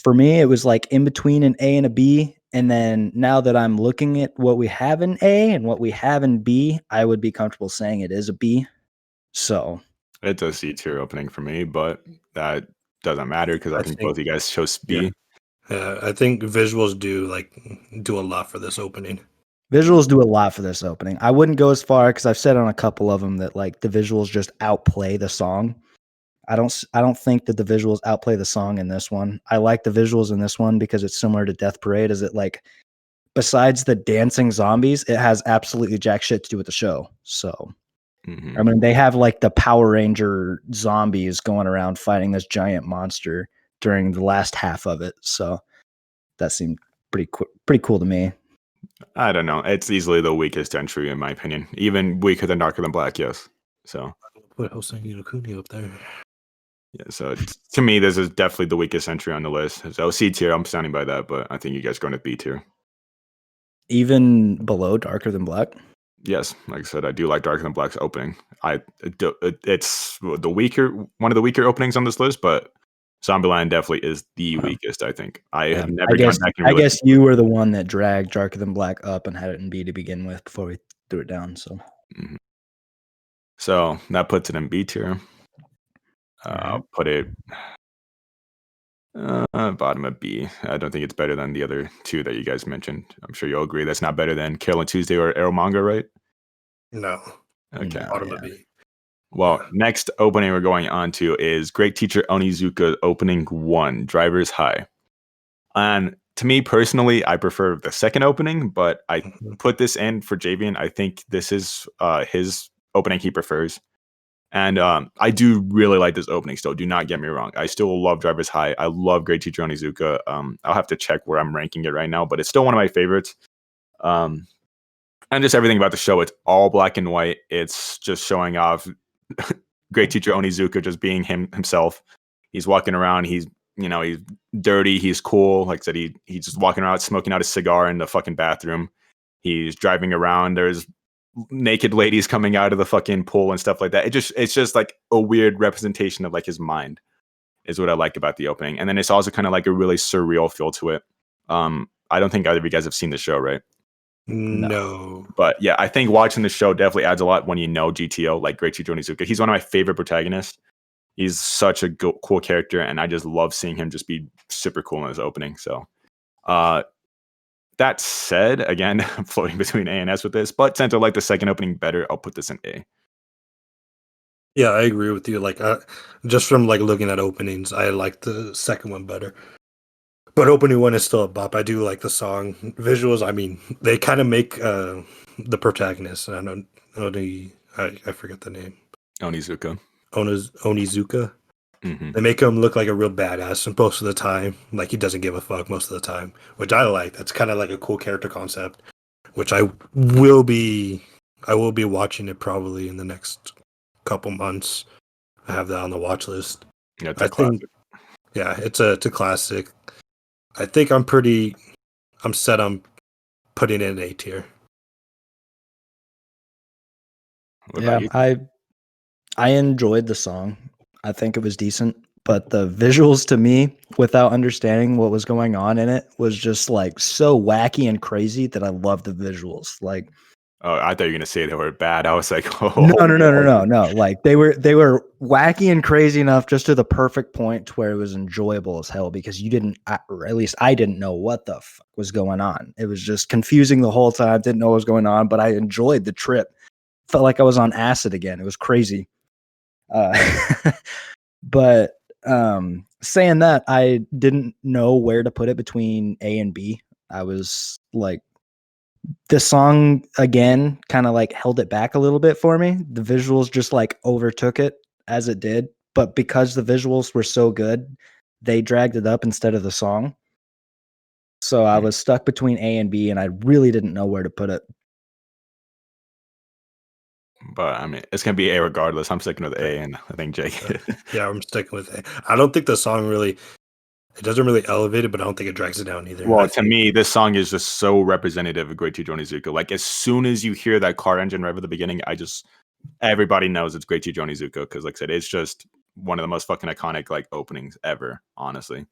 Speaker 3: for me, it was like in between an A and a B. And then now that I'm looking at what we have in A and what we have in B, I would be comfortable saying it is a B. So
Speaker 1: It's a C tier opening for me, but that doesn't matter because I think both of you guys chose B.
Speaker 2: Yeah. I think visuals do a lot for this opening.
Speaker 3: Visuals do a lot for this opening. I wouldn't go as far because I've said on a couple of them that like the visuals just outplay the song. I don't think that the visuals outplay the song in this one. I like the visuals in this one because it's similar to Death Parade. Is it like besides the dancing zombies, it has absolutely jack shit to do with the show. So I mean, they have like the Power Ranger zombies going around fighting this giant monster during the last half of it. So that seemed pretty cool to me.
Speaker 1: I don't know. It's easily the weakest entry in my opinion. Even weaker than Darker Than Black, yes. So
Speaker 2: put Hoseki no Kuni up there.
Speaker 1: Yeah, so to me, this is definitely the weakest entry on the list. So C tier, I'm standing by that, but I think you guys are going to B tier.
Speaker 3: Even below Darker Than Black?
Speaker 1: Yes, like I said, I do like Darker Than Black's opening. It's one of the weaker openings on this list, but Zombieland definitely is the weakest. I think I have never gone back and
Speaker 3: I guess you were the one that dragged Darker Than Black up and had it in B to begin with before we threw it down.
Speaker 1: So that puts it in B tier. I'll put it bottom of B. I don't think it's better than the other two that you guys mentioned. I'm sure you'll agree that's not better than Carol and Tuesday or Arrow Manga, right?
Speaker 2: No.
Speaker 1: Okay.
Speaker 3: No.
Speaker 2: Bottom of B.
Speaker 1: Well, next opening we're going on to is Great Teacher Onizuka opening 1, Driver's High. And to me personally, I prefer the second opening, but I put this in for Javian. I think this is his opening he prefers. And I do really like this opening still. Do not get me wrong. I still love Driver's High. I love Great Teacher Onizuka. I'll have to check where I'm ranking it right now, but it's still one of my favorites. And just everything about the show. It's all black and white. It's just showing off Great Teacher Onizuka just being himself. He's walking around. He's dirty. He's cool. Like I said, he's just walking around smoking out a cigar in the fucking bathroom. He's driving around. There's naked ladies coming out of the fucking pool and stuff like that. It's just like a weird representation of like his mind is what I like about the opening. And then it's also kind of like a really surreal feel to it. I don't think either of you guys have seen the show, right?
Speaker 2: No.
Speaker 1: But yeah, I think watching the show definitely adds a lot when you know GTO, like Great Teacher Onizuka. He's one of my favorite protagonists. He's such a cool character, and I just love seeing him just be super cool in his opening. So that said, again, I'm floating between A and S with this, but since I like the second opening better, I'll put this in A.
Speaker 2: Yeah, I agree with you. Like, just from like looking at openings, I like the second one better. But opening one is still a bop. I do like the song visuals. I mean, they kind of make the protagonist. I forget the name.
Speaker 1: Onizuka.
Speaker 2: Onizuka.
Speaker 1: Mm-hmm.
Speaker 2: They make him look like a real badass most of the time. Like he doesn't give a fuck most of the time, which I like. That's kind of like a cool character concept, which I will be watching it probably in the next couple months. I have that on the watch list.
Speaker 1: Yeah, it's a classic.
Speaker 2: It's a classic. I think I'm set on putting it in A tier.
Speaker 3: Yeah, I enjoyed the song. I think it was decent, but the visuals to me, without understanding what was going on in it, was just like so wacky and crazy that I love the visuals. Like,
Speaker 1: oh, I thought you were gonna say they were bad. I was like, oh
Speaker 3: no. Like they were wacky and crazy enough just to the perfect point to where it was enjoyable as hell because or at least I didn't know what the fuck was going on. It was just confusing the whole time. Didn't know what was going on, but I enjoyed the trip. Felt like I was on acid again. It was crazy. But saying that, I didn't know where to put it between A and B. I was like, the song again kind of like held it back a little bit for me. The visuals just like overtook it as it did, but because the visuals were so good, they dragged it up instead of the song. So I was stuck between A and B, and I really didn't know where to put it.
Speaker 1: But I mean, it's gonna be A regardless. I'm sticking with A, and I think Jake.
Speaker 2: Yeah, I'm sticking with A. I don't think the song it doesn't really elevate it, but I don't think it drags it down either.
Speaker 1: Well, to me, this song is just so representative of Great Teacher Onizuka. Like as soon as you hear that car engine rev at the beginning, everybody knows it's Great Teacher Onizuka because, like I said, it's just one of the most fucking iconic like openings ever. Honestly,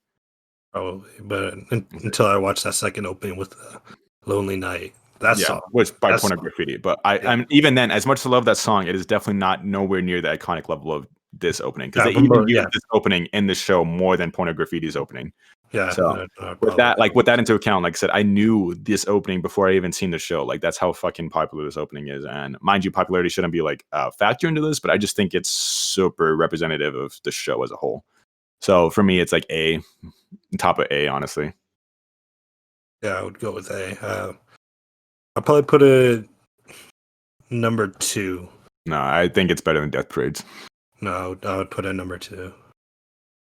Speaker 2: probably. But until I watched that second opening with Lonely Night. Song.
Speaker 1: Was by Porno Graffiti. But I'm even then, as much as I love that song, it is definitely not nowhere near the iconic level of this opening. Because they even use this opening in the show more than Porno Graffiti's opening.
Speaker 2: Yeah.
Speaker 1: So
Speaker 2: I'd
Speaker 1: with that,
Speaker 2: probably
Speaker 1: like with that into account, like I said, I knew this opening before I even seen the show. Like that's how fucking popular this opening is. And mind you, popularity shouldn't be like a factor into this, but I just think it's super representative of the show as a whole. So for me, it's like A, top of A, honestly.
Speaker 2: Yeah, I would go with A. I'll probably put it number 2.
Speaker 1: No, I think it's better than Death Parades.
Speaker 2: No, I would put it number 2.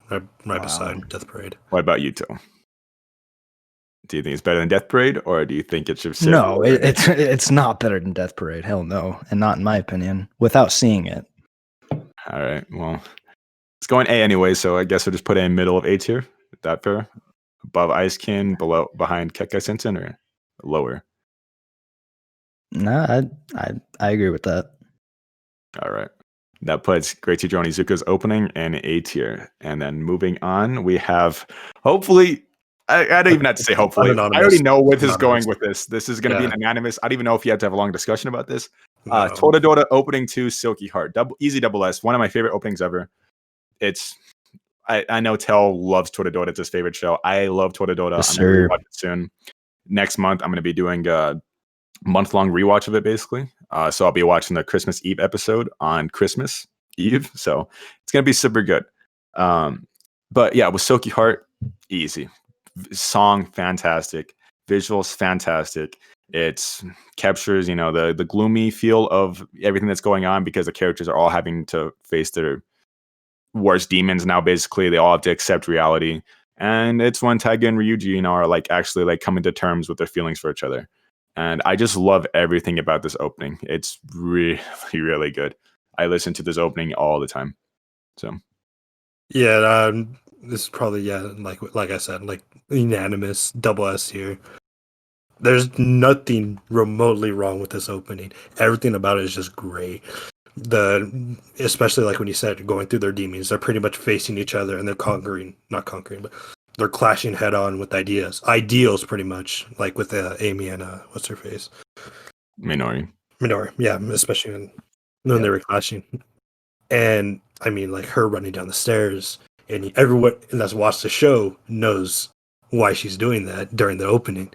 Speaker 2: Right
Speaker 3: Wow.
Speaker 2: beside Death Parade.
Speaker 1: What about you, Till? Do you think it's better than Death Parade, or do you think it should sit?
Speaker 3: No,
Speaker 1: lower?
Speaker 3: it's not better than Death Parade. Hell no, and not in my opinion. Without seeing it,
Speaker 1: All right. Well, it's going A anyway, so I guess we'll just put it in middle of A tier. Is that fair? Above Icekin, behind Kekkai Sensen, or lower?
Speaker 3: nah, I agree with that.
Speaker 1: All right. That puts Great Teacher Onizuka's opening in A tier. And then moving on, we have hopefully, I don't even have to say hopefully.
Speaker 2: Anonymous.
Speaker 1: I already know where this is
Speaker 2: Anonymous.
Speaker 1: going with this. This is going to be
Speaker 2: Yeah.
Speaker 1: an anonymous. I don't even know if you have to have a long discussion about this.
Speaker 2: No.
Speaker 1: Toradora opening 2, Silky Heart. Easy double S. One of my favorite openings ever. It's, I know Tell loves Toradora. It's his favorite show. I love Toradora.
Speaker 3: Yes,
Speaker 1: I'm going to
Speaker 3: sir.
Speaker 1: rewatch it soon. Next month, I'm going to be doing a month-long rewatch of it, basically. So I'll be watching the Christmas Eve episode on Christmas Eve. So it's going to be super good. But yeah, with Silky Heart, easy. Song, fantastic. Visuals, fantastic. It captures, the gloomy feel of everything that's going on because the characters are all having to face their worst demons now. Basically, they all have to accept reality. And it's when Taiga and Ryuji, are like actually like coming to terms with their feelings for each other. And I just love everything about this opening. It's really, really good. I listen to this opening all the time. So
Speaker 2: Yeah, this is probably like I said, like unanimous double S here. There's nothing remotely wrong with this opening. Everything about it is just great. Especially like when you said going through their demons, they're pretty much facing each other and they're not conquering, but they're clashing head on with ideals pretty much, like with Amy and what's her face,
Speaker 1: Minori,
Speaker 2: yeah, especially when they were clashing. And I mean, like her running down the stairs, and everyone that's watched the show knows why she's doing that during the opening.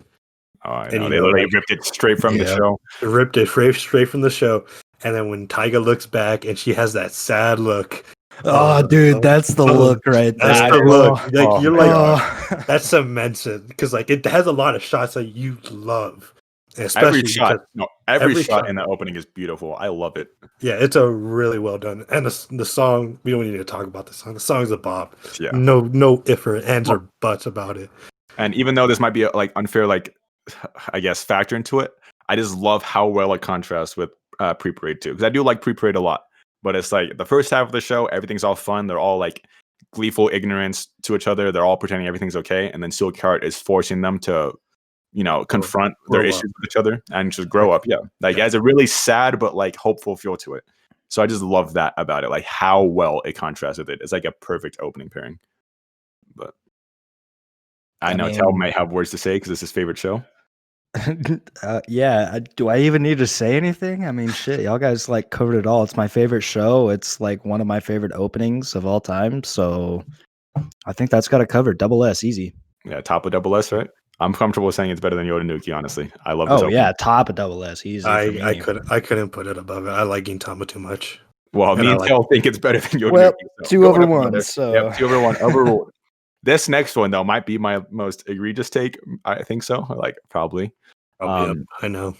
Speaker 1: Oh, I
Speaker 2: And
Speaker 1: know. They literally ripped it straight from the show.
Speaker 2: Ripped it straight from the show. And then when Taiga looks back and she has that sad look.
Speaker 3: Oh, dude, that's the look right there.
Speaker 2: That's the look. Like, you're like,
Speaker 3: oh.
Speaker 2: that cements it because like it has a lot of shots that you love. Especially
Speaker 1: every shot in the opening is beautiful. I love it.
Speaker 2: Yeah, it's a really well done. And the song, we don't need to talk about the song. The song's a bop.
Speaker 1: Yeah.
Speaker 2: No if or ands or buts about it.
Speaker 1: And even though this might be like unfair, like I guess factor into it, I just love how well it contrasts with Pre-Parade too. Because I do like Pre-Parade a lot. But it's like the first half of the show, everything's all fun. They're all like gleeful ignorance to each other. They're all pretending everything's okay. And then Silky Heart is forcing them to, confront their issues with each other and just grow up. Yeah. Like it has a really sad but like hopeful feel to it. So I just love that about it. Like how well it contrasts with it. It's like a perfect opening pairing. But I know Tel might have words to say because it's his favorite show.
Speaker 3: Yeah. Do I even need to say anything? I mean, shit, y'all guys like covered it all. It's my favorite show. It's like one of my favorite openings of all time. So I think that's got it covered. Double S, easy.
Speaker 1: Yeah, top of double S, right? I'm comfortable saying it's better than Yodanuki, honestly. I love this.
Speaker 3: Oh yeah, top of double S, easy.
Speaker 2: I couldn't put it above it. I like Gintama too much.
Speaker 1: Well, me and Tel think it's better than Yodanuki.
Speaker 3: Well, 2-1. So
Speaker 1: yep, 2-1 overruled. This next one though might be my most egregious take. I think so. Like probably.
Speaker 2: I know.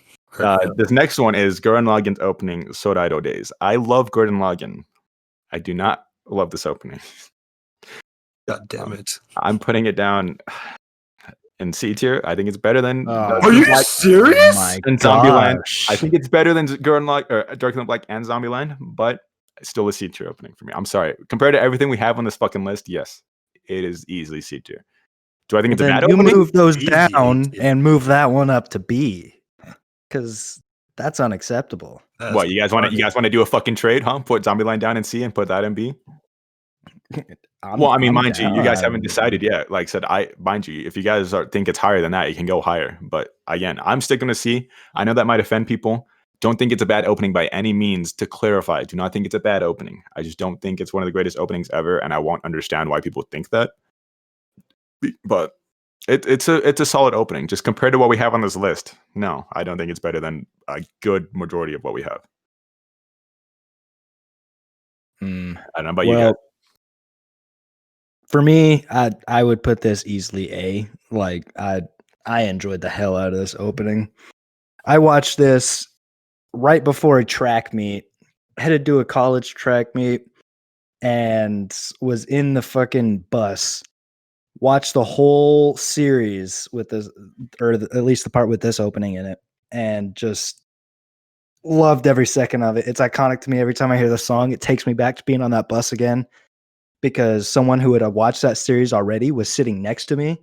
Speaker 1: This next one is Gurren Lagann's opening, Soraido Days. I love Gurren Lagann. I do not love this opening.
Speaker 2: God damn it!
Speaker 1: I'm putting it down in C tier. I think it's better than.
Speaker 2: Are you serious?
Speaker 1: And Zombieland. I think it's better than Gurren Lagann or Dark Black and Zombieland, but it's still a C tier opening for me. I'm sorry. Compared to everything we have on this fucking list, yes, it is easily C tier. Do I think it's a bad opening?
Speaker 3: You move those down and move that one up to B, because that's unacceptable.
Speaker 1: What you guys want to do a fucking trade, huh? Put Zombieland down in C and put that in B. Mind you, you guys haven't decided yet. Like I said, mind you, if you guys think it's higher than that, you can go higher. But again, I'm sticking to C. I know that might offend people. Don't think it's a bad opening by any means. To clarify, do not think it's a bad opening. I just don't think it's one of the greatest openings ever, and I won't understand why people think that. but it's a solid opening. Just compared to what we have on this list, no, I don't think it's better than a good majority of what we have.
Speaker 3: Hmm.
Speaker 1: I don't know about you guys.
Speaker 3: Well, for me, I would put this easily A. Like I enjoyed the hell out of this opening. I watched this right before a track meet, headed to a college track meet, and was in the fucking bus. Watched the whole series with this, or at least the part with this opening in it, and just loved every second of it. It's iconic to me. Every time I hear the song, it takes me back to being on that bus again, because someone who had watched that series already was sitting next to me.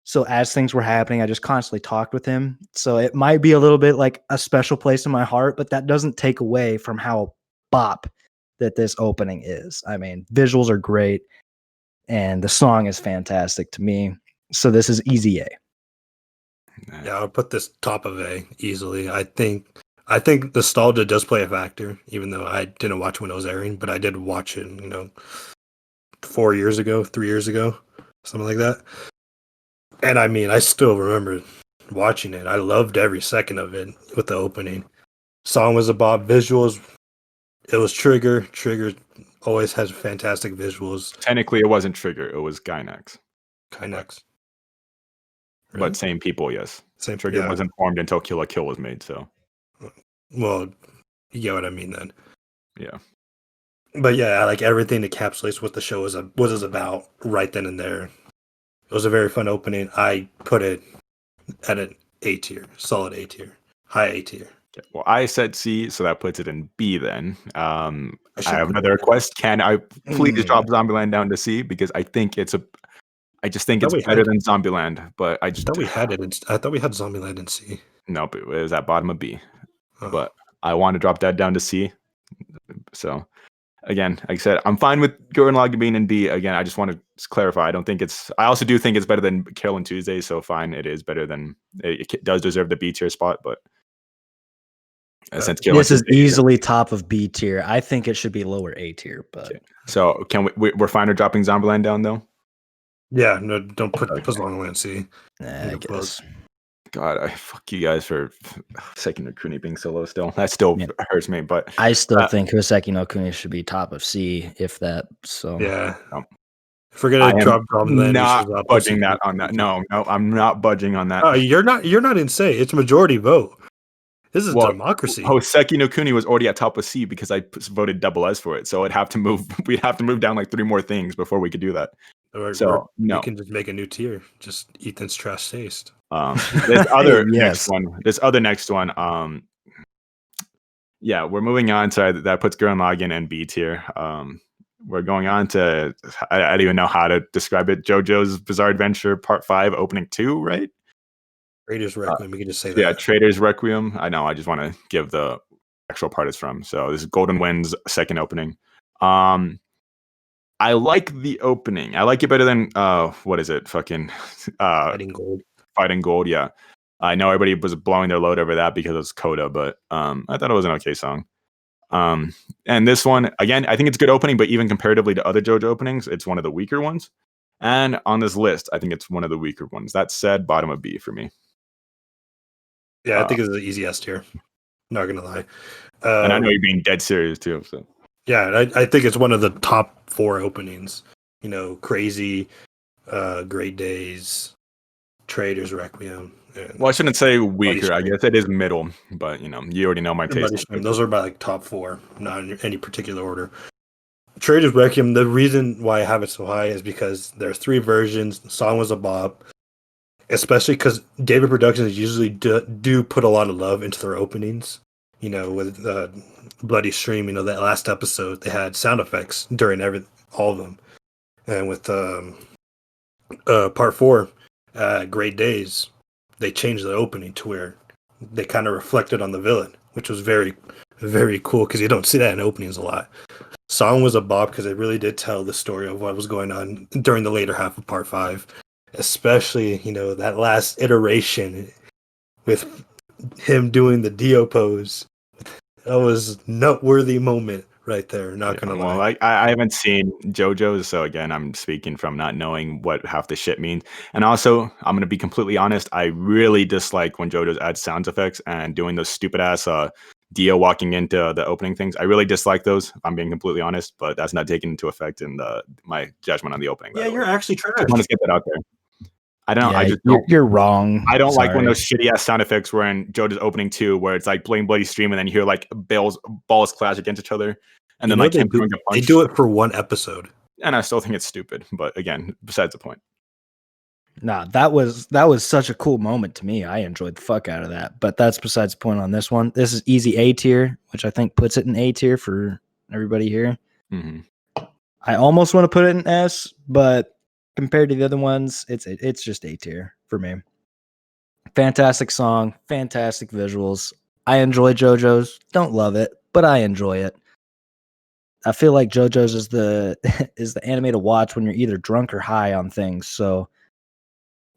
Speaker 3: So as things were happening, I just constantly talked with him. So it might be a little bit like a special place in my heart, but that doesn't take away from how bop that this opening is. I mean, visuals are great and the song is fantastic to me. So this is easy A.
Speaker 2: Yeah, I'll put this top of A easily. I think nostalgia does play a factor, even though I didn't watch when it was airing, but I did watch it, 4 years ago, 3 years ago, something like that. And I mean, I still remember watching it. I loved every second of it with the opening. Song was about visuals. It was Trigger. Trigger always has fantastic visuals.
Speaker 1: Technically, it wasn't Trigger; it was Gynax.
Speaker 2: Kynex.
Speaker 1: But same people, yes.
Speaker 2: Same
Speaker 1: Trigger
Speaker 2: yeah.
Speaker 1: wasn't formed until Kill la Kill was made. So,
Speaker 2: Well, you get what I mean then.
Speaker 1: yeah.
Speaker 2: But yeah, like everything encapsulates what the show was about right then and there. It was a very fun opening. I put it at an A tier, solid A tier, high A tier.
Speaker 1: Okay. Well, I said C, so that puts it in B then. I
Speaker 2: should
Speaker 1: have
Speaker 2: put
Speaker 1: another
Speaker 2: it-
Speaker 1: request. Can I please drop
Speaker 3: Mm.
Speaker 1: Zombieland down to C? Because I think I just think
Speaker 2: Thought
Speaker 1: it's
Speaker 2: we
Speaker 1: better
Speaker 2: had-
Speaker 1: than Zombieland, but I just
Speaker 2: thought we had it. I thought we had Zombieland in C.
Speaker 1: nope, it was at bottom of B.
Speaker 2: Oh.
Speaker 1: But I want to drop that down to C. So again, like I said, I'm fine with Gurren Lagann being in B. Again, I just want to clarify. I also do think it's better than Carol and Tuesday. So fine, it is better than it does deserve the B tier spot. But since Carol
Speaker 3: This
Speaker 1: and
Speaker 3: is
Speaker 1: Tuesday-
Speaker 3: easily top of B tier. I think it should be lower A tier, but
Speaker 1: Okay. So can we're fine with dropping Zombieland down though?
Speaker 2: Yeah, no, don't put
Speaker 1: Okay.
Speaker 2: Zombieland in C.
Speaker 3: I
Speaker 2: Your
Speaker 3: guess.
Speaker 1: God, I fuck you guys for Seki no Kuni being so low still. That still
Speaker 3: Yeah.
Speaker 1: hurts me, but
Speaker 3: I still think Hoseki no Kuni should be top of C, if that. So
Speaker 2: Yeah.
Speaker 1: No.
Speaker 2: If we're gonna
Speaker 1: I am
Speaker 2: drop Zombieland,
Speaker 1: not
Speaker 2: we should
Speaker 1: budging that on that. No, I'm not budging on that.
Speaker 2: Oh, you're not in say. It's majority vote. This is
Speaker 1: Well,
Speaker 2: democracy.
Speaker 1: Hoseki no Kuni was already at top of C because I voted double S for it. So we'd have to move down like 3 more things before we could do that.
Speaker 2: Or
Speaker 1: no.
Speaker 2: we can just make a new tier. Just Ethan's trash taste.
Speaker 1: This other
Speaker 3: Yes.
Speaker 1: next one. Yeah, we're moving on to that puts Gurren Lagann in B tier. We're going on to I don't even know how to describe it. JoJo's Bizarre Adventure Part 5 Opening 2, right?
Speaker 2: Raiders Requiem. We can just say
Speaker 1: Yeah,
Speaker 2: that.
Speaker 1: Trader's Requiem. I know. I just want to give the actual part it's from. So this is Golden Wind's second opening. I like the opening. I like it better than what is it? Fucking
Speaker 2: Fighting Gold.
Speaker 1: Fighting Gold. Yeah, I know everybody was blowing their load over that because it's Coda, but I thought it was an okay song. And this one again, I think it's a good opening, but even comparatively to other JoJo openings, it's one of the weaker ones. And on this list, I think it's one of the weaker ones. That said, bottom of B for me.
Speaker 2: Yeah, I think it's the easy S tier. Not gonna lie.
Speaker 1: And I know you're being dead serious too. So
Speaker 2: Yeah, I think it's one of the top 4 openings. Crazy, Great Days, Traders Requiem.
Speaker 1: well, I shouldn't say weaker. I
Speaker 2: Stream.
Speaker 1: guess it is middle, but you already know my
Speaker 2: and Bloody
Speaker 1: taste.
Speaker 2: Stream. Those are my top 4, not in any particular order. Traders Requiem. The reason why I have it so high is because there's 3 versions. The song was a bop, especially because David Productions usually do put a lot of love into their openings. With Bloody Stream, that last episode, they had sound effects during all of them. And with part 4, Great Days, they changed the opening to where they kind of reflected on the villain, which was very, very cool because you don't see that in openings a lot. Song was a bop because it really did tell the story of what was going on during the later half of part 5, especially, that last iteration with him doing the Dio pose. That was a noteworthy moment right there. Not gonna
Speaker 1: Well,
Speaker 2: lie.
Speaker 1: I haven't seen JoJo's, so again, I'm speaking from not knowing what half the shit means. And also, I'm gonna be completely honest. I really dislike when JoJo's adds sound effects and doing those stupid ass Dio walking into the opening things. I really dislike those. If I'm being completely honest, but that's not taken into effect in my judgment on the opening.
Speaker 2: Yeah,
Speaker 1: By the
Speaker 2: you're
Speaker 1: way.
Speaker 2: actually
Speaker 1: Just want
Speaker 2: trash.
Speaker 1: to get that out there. I don't. I
Speaker 3: Yeah,
Speaker 1: just don't.
Speaker 3: you're wrong.
Speaker 1: I don't like when
Speaker 3: Sorry.
Speaker 1: those shitty ass sound effects were in JoJo's opening too, where it's like Blame Bloody Stream, and then you hear like balls clash against each other, and
Speaker 2: You
Speaker 1: then
Speaker 2: know
Speaker 1: like
Speaker 2: they
Speaker 1: him
Speaker 2: do.
Speaker 1: throwing a
Speaker 2: They
Speaker 1: punch.
Speaker 2: do it for one episode.
Speaker 1: And I still think it's stupid. But again, besides the point.
Speaker 3: Nah, that was such a cool moment to me. I enjoyed the fuck out of that. But that's besides the point on this one. This is easy A tier, which I think puts it in A tier for everybody here.
Speaker 1: Mm-hmm.
Speaker 3: I almost want to put it in S, but compared to the other ones, it's just A tier for me. Fantastic song, fantastic visuals. I enjoy JoJo's. Don't love it, but I enjoy it. I feel like JoJo's is the is the anime to watch when you're either drunk or high on things. So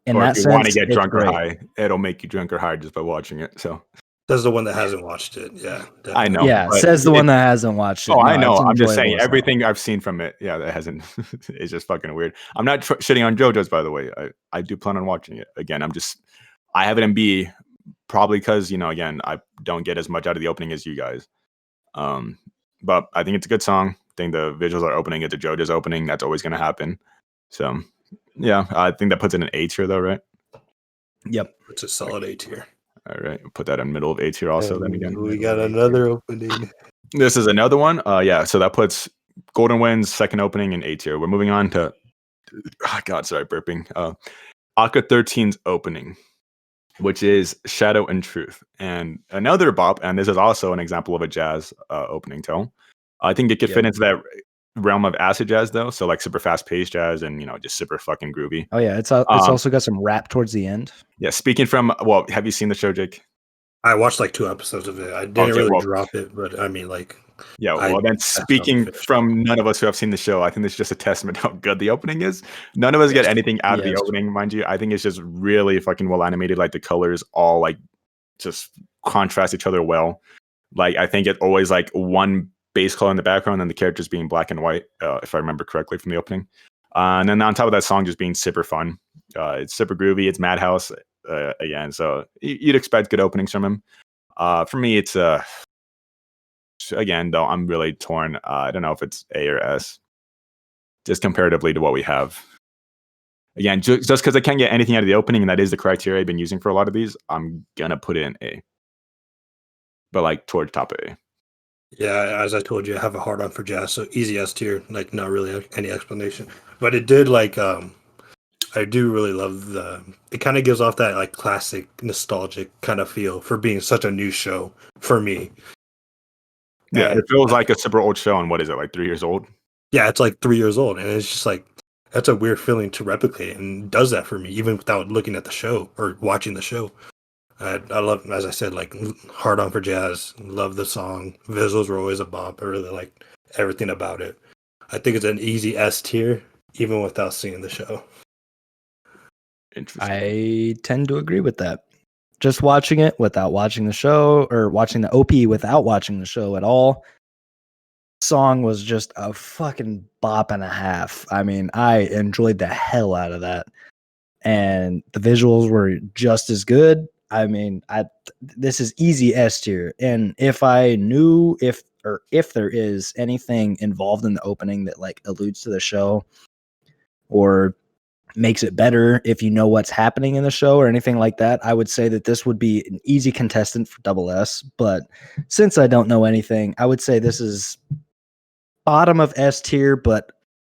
Speaker 3: in
Speaker 1: Or
Speaker 3: that
Speaker 1: if you want to
Speaker 3: sense,
Speaker 1: get
Speaker 3: it's
Speaker 1: drunk or
Speaker 3: great.
Speaker 1: high, it'll make you drunk or high just by watching it. So
Speaker 2: That's the one that hasn't watched it. Yeah, definitely.
Speaker 1: I know.
Speaker 3: Yeah,
Speaker 1: but
Speaker 3: says the
Speaker 1: it-
Speaker 3: one that hasn't watched it.
Speaker 1: Oh,
Speaker 3: No,
Speaker 1: I know.
Speaker 3: it's
Speaker 1: I'm just
Speaker 3: enjoyable
Speaker 1: saying
Speaker 3: as hell.
Speaker 1: everything I've seen from it. Yeah, that hasn't. It's just fucking weird. I'm not shitting on JoJo's, by the way. I do plan on watching it again. I have it in B, probably because again, I don't get as much out of the opening as you guys. But I think it's a good song. I think the visuals are opening it to JoJo's opening. That's always going to happen. So yeah, I think that puts it in A tier though, right?
Speaker 3: Yep.
Speaker 2: It's a solid A tier.
Speaker 1: All right, put that in middle of A tier also. Then again,
Speaker 2: We got another opening.
Speaker 1: this is another one. Yeah, so that puts Golden Wind's second opening in A tier. We're moving on to God, sorry, burping. Aka 13's opening, which is Shadow and Truth, and another bop. And this is also an example of a jazz opening tone. I think it could fit into that realm of acid jazz though. So like super fast paced jazz and just super fucking groovy.
Speaker 3: Oh yeah, it's also got some rap towards the end.
Speaker 1: Yeah, speaking from have you seen the show, Jake?
Speaker 2: I watched like 2 episodes of it. I didn't
Speaker 1: Okay,
Speaker 2: really
Speaker 1: well-
Speaker 2: drop it, but I mean, like,
Speaker 1: Yeah,
Speaker 2: I
Speaker 1: well then
Speaker 2: definitely
Speaker 1: speaking
Speaker 2: finished
Speaker 1: from none of us who have seen the show, I think this is just a testament how good the opening is. None of us get
Speaker 2: Yes.
Speaker 1: anything out of the
Speaker 3: Yes.
Speaker 1: opening, mind you. I think it's just really fucking well animated. Like the colors all like just contrast each other well. Like I think it always like one base color in the background and the characters being black and white, if I remember correctly from the opening. And then on top of that song just being super fun. It's super groovy. It's Madhouse again. So you'd expect good openings from him. For me, it's again though I'm really torn. I don't know if it's A or S, just comparatively to what we have. Again, just because I can't get anything out of the opening, and that is the criteria I've been using for a lot of these, I'm gonna put it in A. But like towards top of A.
Speaker 2: Yeah, as I told you, I have a hard on for jazz, so easy S tier, like not really any explanation. But it did like I do really love it kind of gives off that like classic nostalgic kind of feel for being such a new show for me.
Speaker 1: Yeah,
Speaker 2: And,
Speaker 1: it feels like a super old show, and what is it, like 3 years old?
Speaker 2: yeah, it's like 3 years old, and it's just like that's a weird feeling to replicate, and does that for me even without looking at the show or watching the show. I love, as I said, like hard on for jazz. Love the song. Visuals were always a bop. I really like everything about it. I think it's an easy S tier, even without seeing the show.
Speaker 1: Interesting.
Speaker 3: I tend to agree with that. Just watching it without watching the show, or watching the OP without watching the show at all, song was just a fucking bop and a half. I mean, I enjoyed the hell out of that. And the visuals were just as good. I mean, this is easy S tier. And if I knew if there is anything involved in the opening that like alludes to the show or makes it better, if you know what's happening in the show or anything like that, I would say that this would be an easy contestant for double S. But since I don't know anything, I would say this is bottom of S tier, but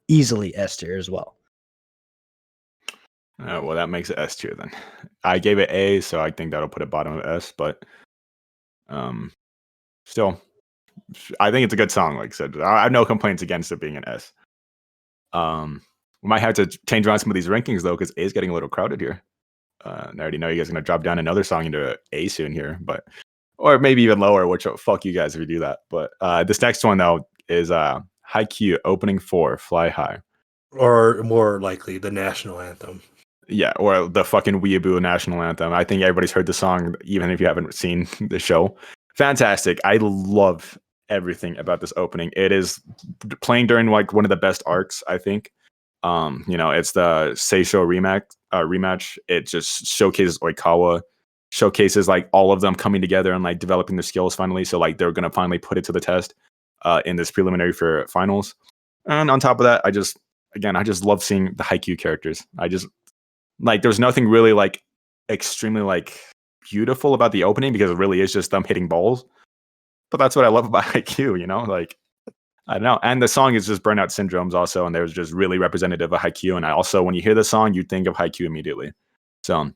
Speaker 3: easily S tier as well.
Speaker 1: Well, that makes it S tier then. I gave it A, so I think that'll put it bottom of S. But still, I think it's a good song. Like I said, I have no complaints against it being an S. We might have to change around some of these rankings though, because A is getting a little crowded here. I already know you guys are gonna drop down another song into A soon here, or maybe even lower. Which fuck you guys if you do that. But this next one though is Haikyuu opening 4, Fly High.
Speaker 2: Or more likely, the national anthem.
Speaker 1: Yeah, or the fucking Weeaboo national anthem. I think everybody's heard the song, even if you haven't seen the show. Fantastic. I love everything about this opening. It is playing during like one of the best arcs, I think. It's the Seisho rematch. It just showcases Oikawa, showcases like all of them coming together and like developing their skills finally. So like they're gonna finally put it to the test in this preliminary for finals. And on top of that, I just love seeing the Haikyuu characters. I just like there's nothing really like extremely like beautiful about the opening because it really is just them hitting balls. But that's what I love about Haikyuu, like I don't know. And the song is just Burnout Syndromes also, and there's just really representative of Haikyuu. And I also, when you hear the song, you think of Haikyuu immediately. So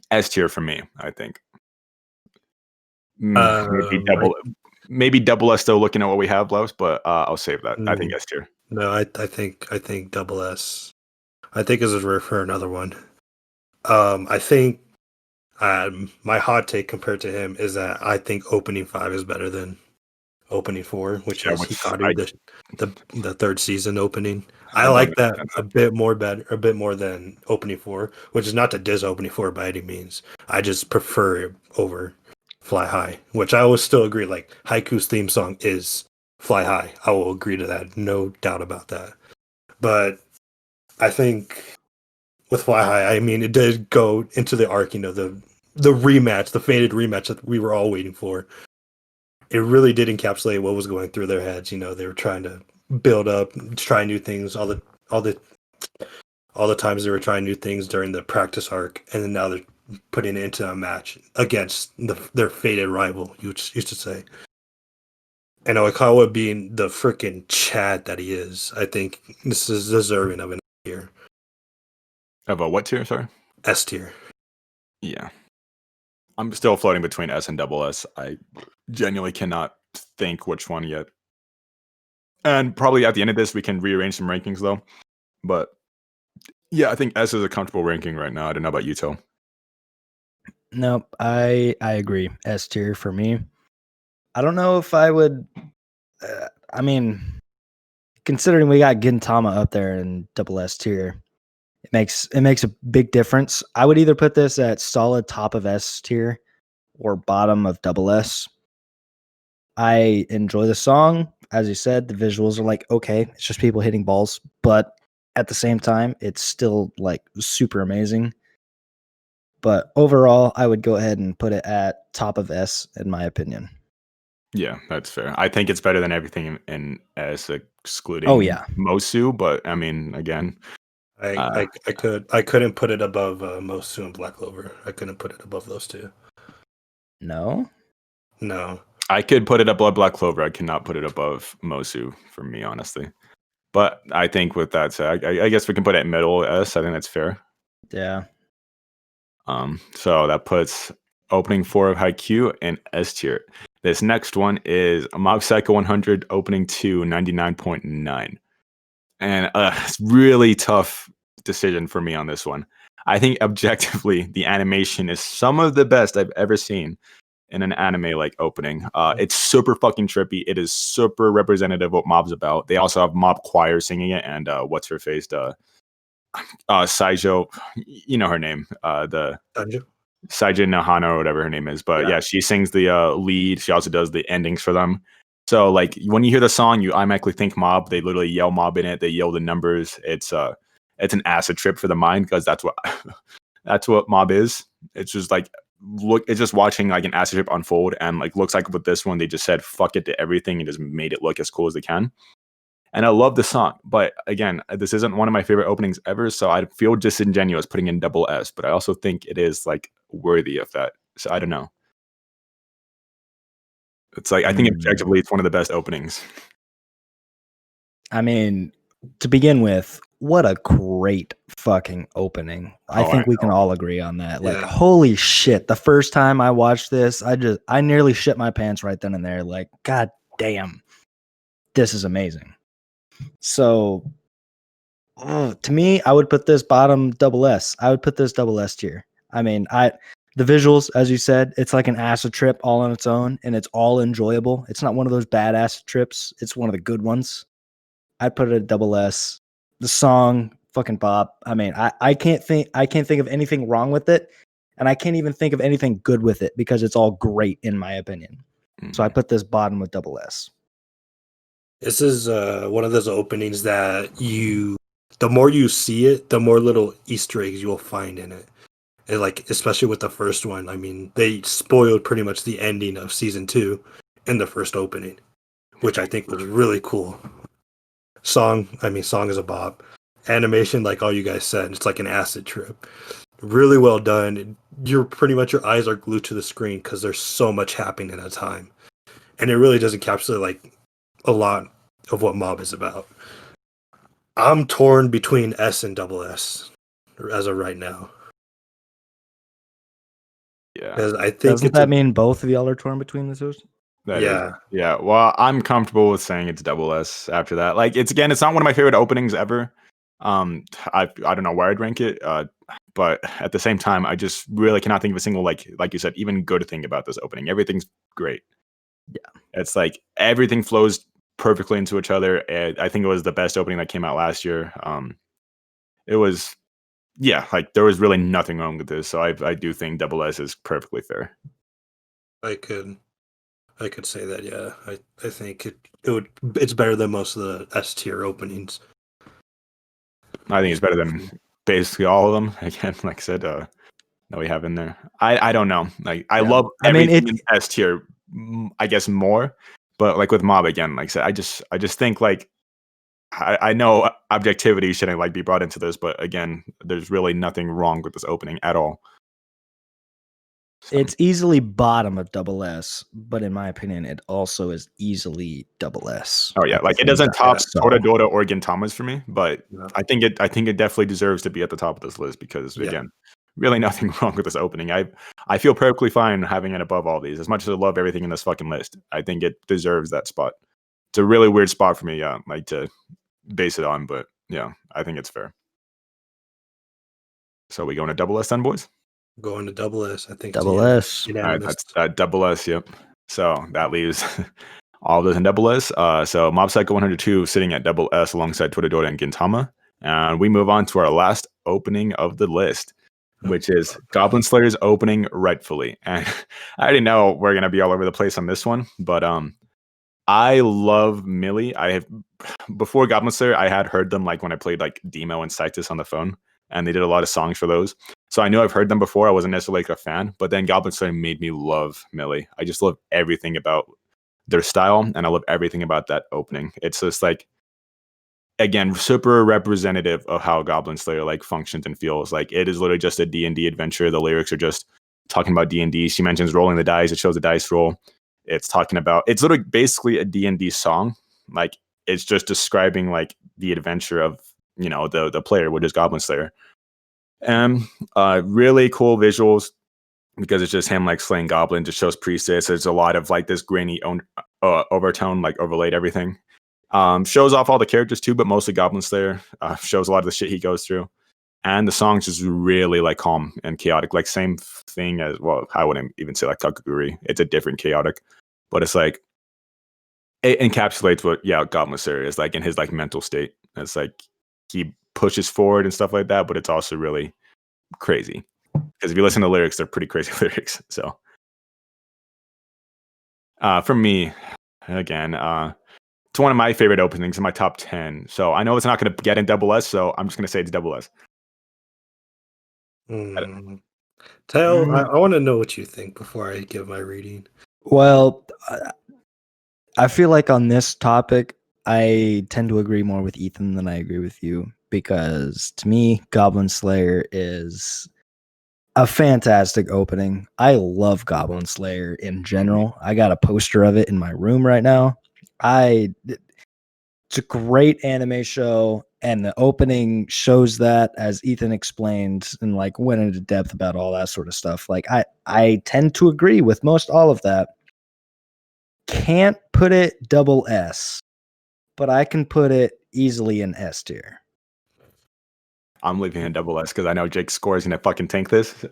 Speaker 1: S tier for me, I think. Maybe double S still looking at what we have left, but I'll save that. I think S tier.
Speaker 2: No, I think double S. I think is for another one. I think my hot take compared to him is that I think opening 5 is better than opening 4, which is Hikaru, the third season opening. I like that a bit more than opening 4, which is not to diss opening 4 by any means. I just prefer it over Fly High, which I will still agree. Like Haiku's theme song is Fly High. I will agree to that, no doubt about that. But I think with Fly High, I mean, it did go into the arc, the rematch, the fated rematch that we were all waiting for. It really did encapsulate what was going through their heads. They were trying to build up, try new things. All the times they were trying new things during the practice arc, and then now they're putting it into a match against their fated rival. You used to say, and Oikawa being the freaking Chad that he is, I think this is deserving of an S tier.
Speaker 1: Of a what tier? Sorry,
Speaker 2: S tier.
Speaker 1: Yeah. I'm still floating between S and double S. I genuinely cannot think which one yet. And probably at the end of this, we can rearrange some rankings though. But yeah, I think S is a comfortable ranking right now. I don't know about you, Toe.
Speaker 3: Nope, I agree. S tier for me. I don't know if I would. I mean, considering we got Gintama up there in double S tier, it makes a big difference. I would either put this at solid top of S tier or bottom of double S. I enjoy the song. As you said, the visuals are like, okay, it's just people hitting balls. But at the same time, it's still like super amazing. But overall, I would go ahead and put it at top of S, in my opinion.
Speaker 1: Yeah, that's fair. I think it's better than everything in S, excluding Mosu. But I mean, again,
Speaker 2: I couldn't put it above Mosu and Black Clover. I couldn't put it above those two.
Speaker 3: No.
Speaker 1: I could put it above Black Clover. I cannot put it above Mosu for me, honestly. But I think with that said, I guess we can put it middle S. I think that's fair.
Speaker 3: Yeah.
Speaker 1: So that puts opening 4 of Haikyuu in S tier. This next one is Mob Psycho 100 opening 2 99.9. And it's really tough decision for me on this one. I think objectively the animation is some of the best I've ever seen in an anime like opening. It's super fucking trippy. It is super representative of what Mob's about. They also have Mob Choir singing it, and what's her face? Saijo, you know her name. The Saijin Nahano or whatever her name is. But yeah, she sings the lead. She also does the endings for them. So like when you hear the song, you automatically think Mob. They literally yell Mob in it. They yell the numbers. It's an acid trip for the mind because that's what Mob is. It's just like it's just watching like an acid trip unfold, and like looks like with this one they just said fuck it to everything and just made it look as cool as they can. And I love the song, but again, this isn't one of my favorite openings ever, so I feel disingenuous putting in double S, but I also think it is like worthy of that. So I don't know. It's like I think objectively it's one of the best openings.
Speaker 3: I mean, to begin with, what a great fucking opening. I think we can all agree on that. Like, holy shit. The first time I watched this, I nearly shit my pants right then and there. Like, god damn, this is amazing. So to me, I would put this bottom double S. I would put this double S tier. I mean, the visuals, as you said, it's like an acid trip all on its own, and it's all enjoyable. It's not one of those bad acid trips. It's one of the good ones. I'd put it at double S. The song, fucking bop. I mean, I can't think of anything wrong with it, and I can't even think of anything good with it because it's all great in my opinion. So I put this bottom with double S.
Speaker 2: This is one of those openings that the more you see it, the more little Easter eggs you'll find in it. And like, especially with the first one, I mean, they spoiled pretty much the ending of season 2 in the first opening, which I think was really cool. Song is a bop. Animation, like all you guys said, it's like an acid trip. Really well done. Your eyes are glued to the screen because there's so much happening at a time, and it really does encapsulate like a lot of what Mob is about. I'm torn between S and double S as of right now.
Speaker 1: Yeah.
Speaker 2: Because I think
Speaker 3: Doesn't that mean both of y'all are torn between the two?
Speaker 1: That
Speaker 2: Yeah.
Speaker 1: is- yeah. Well, I'm comfortable with saying it's double S after that. Like, it's not one of my favorite openings ever. I don't know where I'd rank it. But at the same time, I just really cannot think of a single like you said, even good thing about this opening. Everything's great.
Speaker 3: Yeah.
Speaker 1: It's like everything flows perfectly into each other. And I think it was the best opening that came out last year. It was, yeah, like there was really nothing wrong with this. So I do think double S is perfectly fair.
Speaker 2: I could say that, yeah. I think it's better than most of the S tier openings.
Speaker 1: I think it's better than basically all of them. Again, like I said, that we have in there. I don't know. Like I
Speaker 3: Yeah.
Speaker 1: love
Speaker 3: I mean,
Speaker 1: everything in S tier, I guess more. But like with Mob again, like I said, I just think like I know objectivity shouldn't like be brought into this, but again, there's really nothing wrong with this opening at all. So,
Speaker 3: It's easily bottom of double S, but in my opinion, it also is easily double S.
Speaker 1: oh yeah,
Speaker 3: at the
Speaker 1: like it
Speaker 3: same
Speaker 1: doesn't
Speaker 3: time.
Speaker 1: top
Speaker 3: So-
Speaker 1: Toradora or Gintama's for me, but
Speaker 2: Yeah.
Speaker 1: I think it definitely deserves to be at the top of this list because
Speaker 2: Yeah.
Speaker 1: again, really nothing wrong with this opening. I feel perfectly fine having it above all these. As much as I love everything in this fucking list, I think it deserves that spot. It's a really weird spot for me, yeah, like to base it on, but yeah, I think it's fair. So we going to double S then, boys?
Speaker 2: Going to double S, I think.
Speaker 3: Double S.
Speaker 1: All right,
Speaker 2: Unanimous.
Speaker 1: that's double S. Yep. So that leaves all of those in double S. So Mob Psycho 102 sitting at double S alongside Toradora and Gintama. And we move on to our last opening of the list, which is Goblin Slayer's opening rightfully. And I already know we're gonna be all over the place on this one, but I love Millie. I have before Goblin Slayer, I had heard them like when I played like Demo and Cytus on the phone, and they did a lot of songs for those. So I knew I've heard them before. I wasn't necessarily like a fan, but then Goblin Slayer made me love Millie. I just love everything about their style, and I love everything about that opening. It's just like, again, super representative of how Goblin Slayer like functions and feels. Like it is literally just a D&D adventure. The lyrics are just talking about D&D. She mentions rolling the dice. It shows the dice roll. It's talking about, it's literally basically a D&D song. Like it's just describing like the adventure of, you know, the player, which is Goblin Slayer. Really cool visuals because it's just him like slaying goblins. It shows priestess. There's a lot of like this grainy overtone, like overlaid everything. Shows off all the characters too, but mostly Goblin Slayer. Shows a lot of the shit he goes through. And the song's just really like calm and chaotic. Like same thing as, well, I wouldn't even say like Kakaguri. It's a different chaotic, but it's like, it encapsulates what, yeah, Goblin Slayer is like in his like mental state. It's like he pushes forward and stuff like that, but it's also really crazy. Because if you listen to the lyrics, they're pretty crazy lyrics. So for me, again, it's one of my favorite openings in my top 10. So I know it's not going to get in double S, so I'm just going to say it's double S.
Speaker 2: I want to know what you think before I give my reading.
Speaker 3: Well, I feel like on this topic, I tend to agree more with Ethan than I agree with you because to me, Goblin Slayer is a fantastic opening. I love Goblin Slayer in general. I got a poster of it in my room right now. It's a great anime show, and the opening shows that, as Ethan explained, and like went into depth about all that sort of stuff. Like I tend to agree with most all of that. Can't put it double S, but I can put it easily in S tier.
Speaker 1: I'm leaving it double S because I know Jake's score is going to fucking tank this.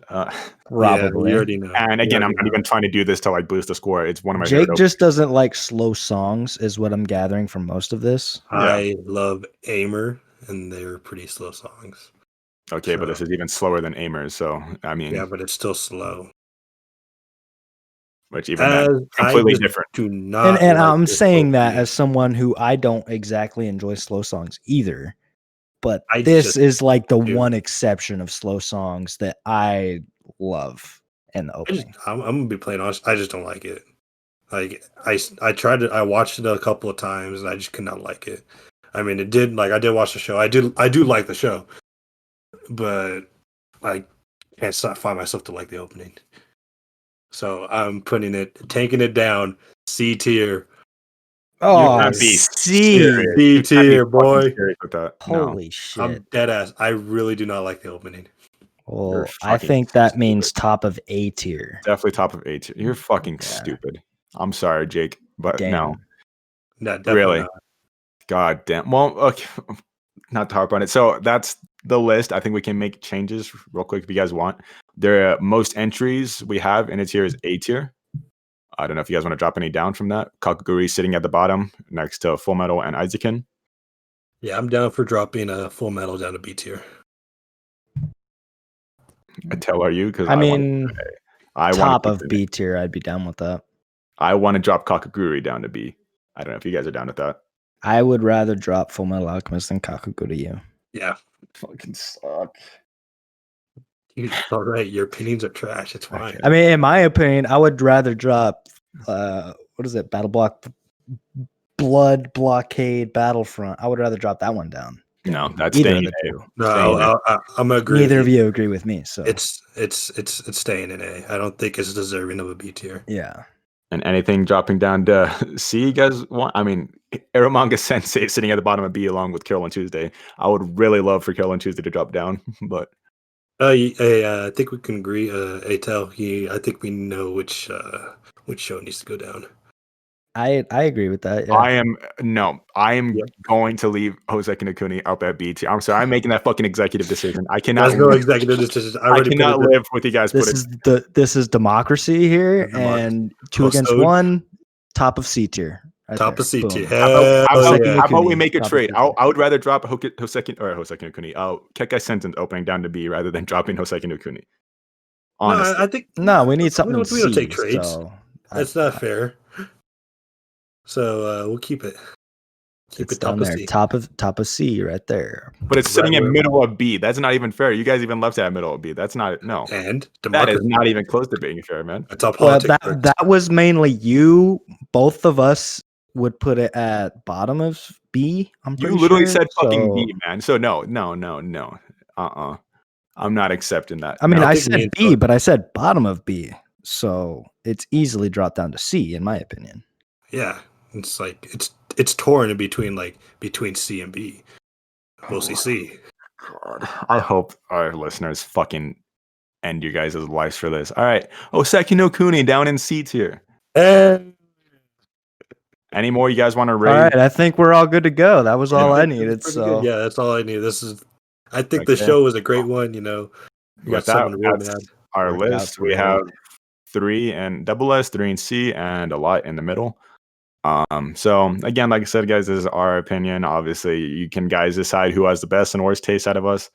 Speaker 3: Probably.
Speaker 2: You already know.
Speaker 1: And again,
Speaker 2: You
Speaker 1: I'm
Speaker 2: already
Speaker 1: not even trying to do this to like boost the score. It's one of my
Speaker 3: Jake
Speaker 1: favorite
Speaker 3: just doesn't like slow songs, is what I'm gathering from most of this.
Speaker 2: I love Aimer, and they're pretty slow songs.
Speaker 1: Okay, but
Speaker 2: So-
Speaker 1: this is even slower than Aimer's. So I mean,
Speaker 2: Yeah, but it's still slow.
Speaker 1: which even then,
Speaker 2: I
Speaker 1: completely
Speaker 2: just
Speaker 1: different.
Speaker 2: do not.
Speaker 3: And
Speaker 2: like
Speaker 3: I'm
Speaker 2: this
Speaker 3: saying that
Speaker 2: opening.
Speaker 3: as someone who I don't exactly enjoy slow songs either. But
Speaker 2: I
Speaker 3: this
Speaker 2: just
Speaker 3: is like the
Speaker 2: do.
Speaker 3: one exception of slow songs that I love in the opening.
Speaker 2: I'm gonna be plain honest. I just don't like it. Like I tried it. I watched it a couple of times, and I just could not like it. I mean, it did. Like I did watch the show. I do like the show, but I can't find myself to like the opening. So I'm taking it down C tier.
Speaker 3: Oh,
Speaker 1: can't be
Speaker 3: C.
Speaker 1: serious.
Speaker 2: C
Speaker 1: You can't be
Speaker 2: tier,
Speaker 1: fucking
Speaker 2: boy.
Speaker 1: serious with that. No,
Speaker 3: Holy shit.
Speaker 2: I'm dead ass. I really do not like the opening.
Speaker 1: you're
Speaker 3: Well, I
Speaker 1: fucking
Speaker 3: think that
Speaker 1: stupid.
Speaker 3: means top of A tier.
Speaker 1: Definitely top of 8. You're fucking
Speaker 3: Yeah.
Speaker 1: stupid. I'm sorry, Jake, but no,
Speaker 3: Damn.
Speaker 2: No, definitely
Speaker 1: really.
Speaker 2: not.
Speaker 1: God damn. Well, okay, not to harp on it. So that's the list. I think we can make changes real quick if you guys want. The most entries we have in a tier is A tier. I don't know if you guys want to drop any down from that. Kakaguri sitting at the bottom next to Full Metal and Isaacan.
Speaker 2: Yeah, I'm down for dropping a Full Metal down to B tier.
Speaker 1: Tell are you? Because
Speaker 3: I mean,
Speaker 1: I want
Speaker 3: top
Speaker 1: to
Speaker 3: of B tier, I'd be down with that.
Speaker 1: I want to drop Kakaguri down to B. I don't know if you guys are down with that.
Speaker 3: I would rather drop Full Metal Alchemist than Kakaguri.
Speaker 2: Yeah,
Speaker 1: Fucking suck.
Speaker 2: it's all right. Your opinions are trash. It's fine.
Speaker 1: Okay.
Speaker 3: I mean, in my opinion, I would rather drop what is it? Battle Block Blood Blockade Battlefront. I would rather drop that one down.
Speaker 1: No, that's
Speaker 3: Either
Speaker 1: staying
Speaker 3: of
Speaker 1: in
Speaker 3: the
Speaker 1: A.
Speaker 3: two.
Speaker 2: No,
Speaker 1: Staying in A.
Speaker 2: I'm gonna agree.
Speaker 3: Neither
Speaker 2: with
Speaker 3: of you agree with me, so
Speaker 2: It's staying in A. I don't think it's deserving of a B tier.
Speaker 3: yeah.
Speaker 1: And anything dropping down to C, you guys want? I mean, Eromanga Sensei sitting at the bottom of B along with Carol and Tuesday. I would really love for Carol and Tuesday to drop down, but
Speaker 2: I think we can agree. Atel, I think we know which show needs to go down.
Speaker 3: I agree with that. Yeah.
Speaker 1: I am
Speaker 2: Yep.
Speaker 1: going to leave Hoseki no Kuni up at B tier. I'm sorry, I'm making that fucking executive decision. I cannot.
Speaker 2: There's no executive decisions.
Speaker 1: I cannot live with you guys
Speaker 3: this
Speaker 1: putting.
Speaker 3: this is democracy here,
Speaker 2: Democracy.
Speaker 3: and 2 against
Speaker 2: Also-
Speaker 3: 1, top of C tier. Right
Speaker 2: Top
Speaker 3: there.
Speaker 2: of C
Speaker 3: Boom.
Speaker 2: tier.
Speaker 1: How
Speaker 2: Hell
Speaker 1: about,
Speaker 2: yeah.
Speaker 1: how about we
Speaker 3: Kuni,
Speaker 1: make a
Speaker 3: top of
Speaker 1: trade?
Speaker 3: C tier.
Speaker 1: I would rather drop Hoseki no Kuni. Kekai Sentence opening down to B rather than dropping Hoseki no Kuni. Honestly,
Speaker 2: No, I think
Speaker 3: No, we need something.
Speaker 2: We don't take
Speaker 3: C,
Speaker 2: trades.
Speaker 3: so
Speaker 2: That's not fair. So we'll keep it. Keep
Speaker 3: it's
Speaker 2: it top
Speaker 3: down
Speaker 2: of
Speaker 3: there,
Speaker 2: C.
Speaker 3: top of C, right there.
Speaker 1: but it's sitting
Speaker 2: Right
Speaker 1: in
Speaker 2: where-
Speaker 1: middle of B. That's not even fair. You guys even left it at middle of B. That's not no.
Speaker 2: And
Speaker 1: That is
Speaker 2: democracy.
Speaker 1: not even close to being fair, man.
Speaker 2: That's how
Speaker 3: Well,
Speaker 2: politics
Speaker 3: that
Speaker 2: works.
Speaker 3: that was mainly you. Both of us would put it at bottom of B. I'm
Speaker 1: You
Speaker 3: pretty
Speaker 1: literally
Speaker 3: sure.
Speaker 1: said fucking
Speaker 3: So,
Speaker 1: B, man. So no. I'm not accepting that.
Speaker 3: I mean,
Speaker 1: No.
Speaker 3: I
Speaker 2: think me
Speaker 3: said
Speaker 2: and
Speaker 3: B,
Speaker 2: Phil-
Speaker 3: but I said bottom of B. So it's easily dropped down to C, in my opinion.
Speaker 2: Yeah, it's like it's torn in between C and B. Mostly C.
Speaker 1: God, I hope our listeners fucking end you guys' lives for this. All right. Hoseki no Kuni down in C tier.
Speaker 2: And
Speaker 1: Any more you guys want to
Speaker 3: All
Speaker 1: raise?
Speaker 3: right, I think we're all good to go. That was all I needed.
Speaker 2: Pretty
Speaker 3: So
Speaker 2: good. Yeah, that's all I need. I think the
Speaker 1: Okay.
Speaker 2: show was a great one. You know, you got
Speaker 1: With that,
Speaker 2: someone real
Speaker 1: that's
Speaker 2: mad.
Speaker 1: our
Speaker 3: Worked out
Speaker 1: list. We
Speaker 3: great.
Speaker 1: have 3 and double S, 3 and C, and a lot in the middle. So again, like I said, guys, this is our opinion. Obviously, you can guys decide who has the best and worst taste out of us.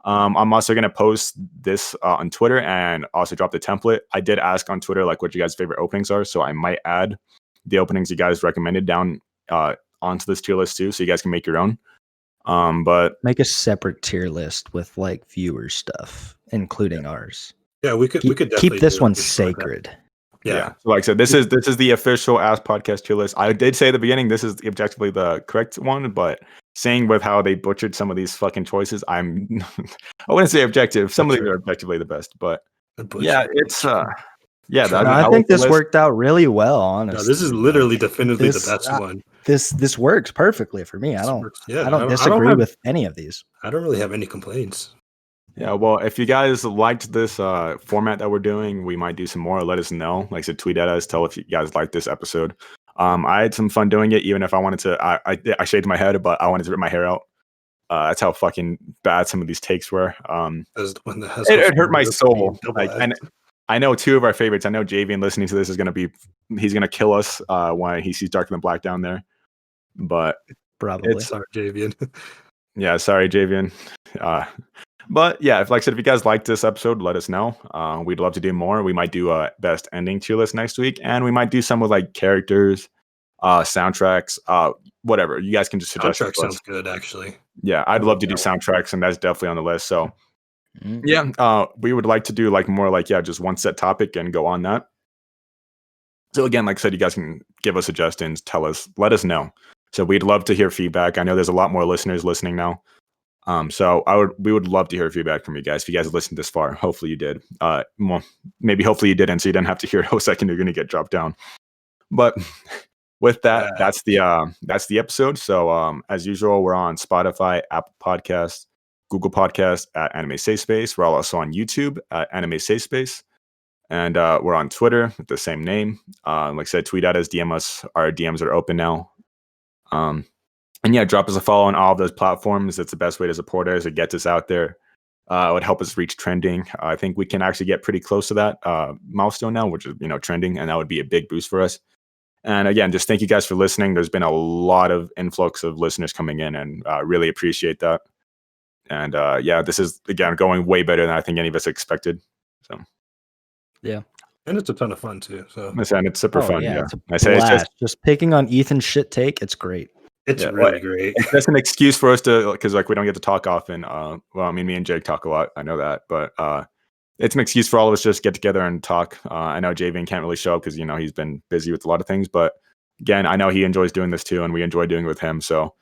Speaker 1: I'm also gonna post this on Twitter and also drop the template. I did ask on Twitter like what you guys' favorite openings are, so I might add the openings you guys recommended down onto this tier list too, so you guys can make your own. But
Speaker 3: make a separate tier list with like viewer stuff, including ours.
Speaker 2: Yeah, we could
Speaker 3: Keep
Speaker 2: definitely
Speaker 3: this
Speaker 2: do
Speaker 3: one
Speaker 2: something like that.
Speaker 3: sacred.
Speaker 2: Yeah.
Speaker 1: So like I said, this is the official Ask Podcast tier list. I did say at the beginning this is objectively the correct one, but saying with how they butchered some of these fucking choices, I wouldn't say objective. Some of these are objectively the best, but yeah, it's yeah.
Speaker 3: No, I think this worked out really well. Honestly,
Speaker 2: No, this is literally definitively
Speaker 3: this-
Speaker 2: the best one.
Speaker 3: This works perfectly for me. I don't disagree with any of these.
Speaker 2: I don't really have any complaints.
Speaker 1: Yeah, well, if you guys liked this format that we're doing, we might do some more. Let us know. Like I said, tweet at us. Tell if you guys liked this episode. I had some fun doing it, even if I wanted to. I shaved my head, but I wanted to rip my hair out. That's how fucking bad some of these takes were.
Speaker 2: As the one that has
Speaker 1: It hurt my soul.
Speaker 2: double
Speaker 1: Like,
Speaker 2: X.
Speaker 1: and I know 2 of our favorites. I know Javian listening to this is he's gonna kill us when he sees Darker Than Black down there. But
Speaker 3: Probably.
Speaker 2: Sorry, Javian.
Speaker 1: yeah, sorry, Javian. But yeah, if like I said, if you guys liked this episode, let us know. We'd love to do more. We might do a best ending tier list next week, and we might do some with like characters, soundtracks, whatever. You guys can just suggest it
Speaker 2: Soundtrack
Speaker 1: to us.
Speaker 2: sounds good, actually.
Speaker 1: Yeah, I'd
Speaker 2: I
Speaker 1: love
Speaker 2: like
Speaker 1: to do
Speaker 2: that one.
Speaker 1: soundtracks, and that's definitely on the list. So
Speaker 3: Mm.
Speaker 1: yeah, we would like to do like more like just one set topic and go on that. So again, like I said, you guys can give us suggestions, tell us, let us know. So we'd love to hear feedback. I know there's a lot more listeners listening now. So we would love to hear feedback from you guys. If you guys listened this far, hopefully you did. Well, maybe hopefully you didn't, so you didn't have to hear it a second. You're going to get dropped down. But with that, that's the episode. So as usual, we're on Spotify, Apple Podcasts, Google Podcasts at Anime Safe Space. We're also on YouTube at Anime Safe Space. And we're on Twitter with the same name. Like I said, tweet at us, DM us. Our DMs are open now. And yeah, drop us a follow on all of those platforms. It's the best way to support us. It gets us out there. It would help us reach trending. I think we can actually get pretty close to that milestone now, which is trending, and that would be a big boost for us. And again, just thank you guys for listening. There's been a lot of influx of listeners coming in, and really appreciate that. And yeah, this is again going way better than I think any of us expected. So
Speaker 3: Yeah.
Speaker 2: And it's a ton of fun too. So
Speaker 1: listen, it's super fun. Yeah,
Speaker 3: It's a
Speaker 1: I say it's
Speaker 3: blast. Just picking on Ethan's shit take. It's great.
Speaker 2: it's
Speaker 1: Yeah,
Speaker 2: really
Speaker 1: like,
Speaker 2: great.
Speaker 1: that's an excuse for us to, because like we don't get to talk often. Well, I mean, me and Jake talk a lot. I know that, but it's an excuse for all of us to just get together and talk. I know Javian can't really show up because he's been busy with a lot of things. But again, I know he enjoys doing this too, and we enjoy doing it with him. So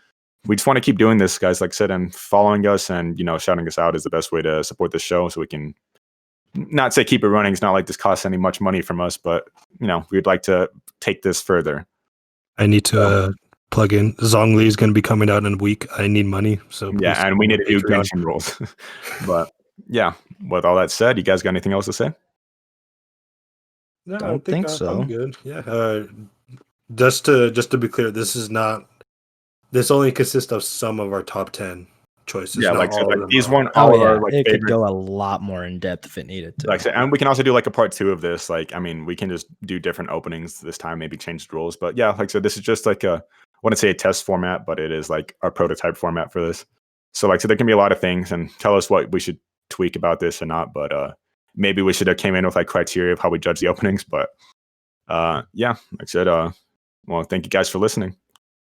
Speaker 1: we just want to keep doing this, guys. Like I said, and following us and shouting us out is the best way to support this show, so we can not say keep it running. It's not like this costs any much money from us, but we'd like to take this further.
Speaker 2: I need to plug in. Zhongli is going to be coming out in a week. I need money, so
Speaker 1: Yeah,
Speaker 2: please
Speaker 1: and we need to do
Speaker 2: Patreon.
Speaker 1: Genshin rules. But yeah, with all that said, you guys got anything else to say?
Speaker 2: No, I
Speaker 3: Don't think so.
Speaker 2: I'm good. Yeah. Just to be clear, this only consists of some of our top 10 choices.
Speaker 1: Yeah,
Speaker 2: not
Speaker 1: like, so,
Speaker 2: all
Speaker 1: like
Speaker 2: of them
Speaker 1: these
Speaker 2: are.
Speaker 1: one, all
Speaker 3: Oh
Speaker 1: of
Speaker 3: yeah,
Speaker 1: our like
Speaker 3: it could
Speaker 1: favorite.
Speaker 3: go a lot more in depth if it needed to.
Speaker 1: Like I said, and we can also do like a part 2 of this. Like, I mean, we can just do different openings this time, maybe change the rules. But yeah, like I said, this is just like I wouldn't say a test format, but it is like our prototype format for this. So like, so there can be a lot of things, and tell us what we should tweak about this or not. But maybe we should have came in with like criteria of how we judge the openings. But yeah, like I said, well, thank you guys for listening.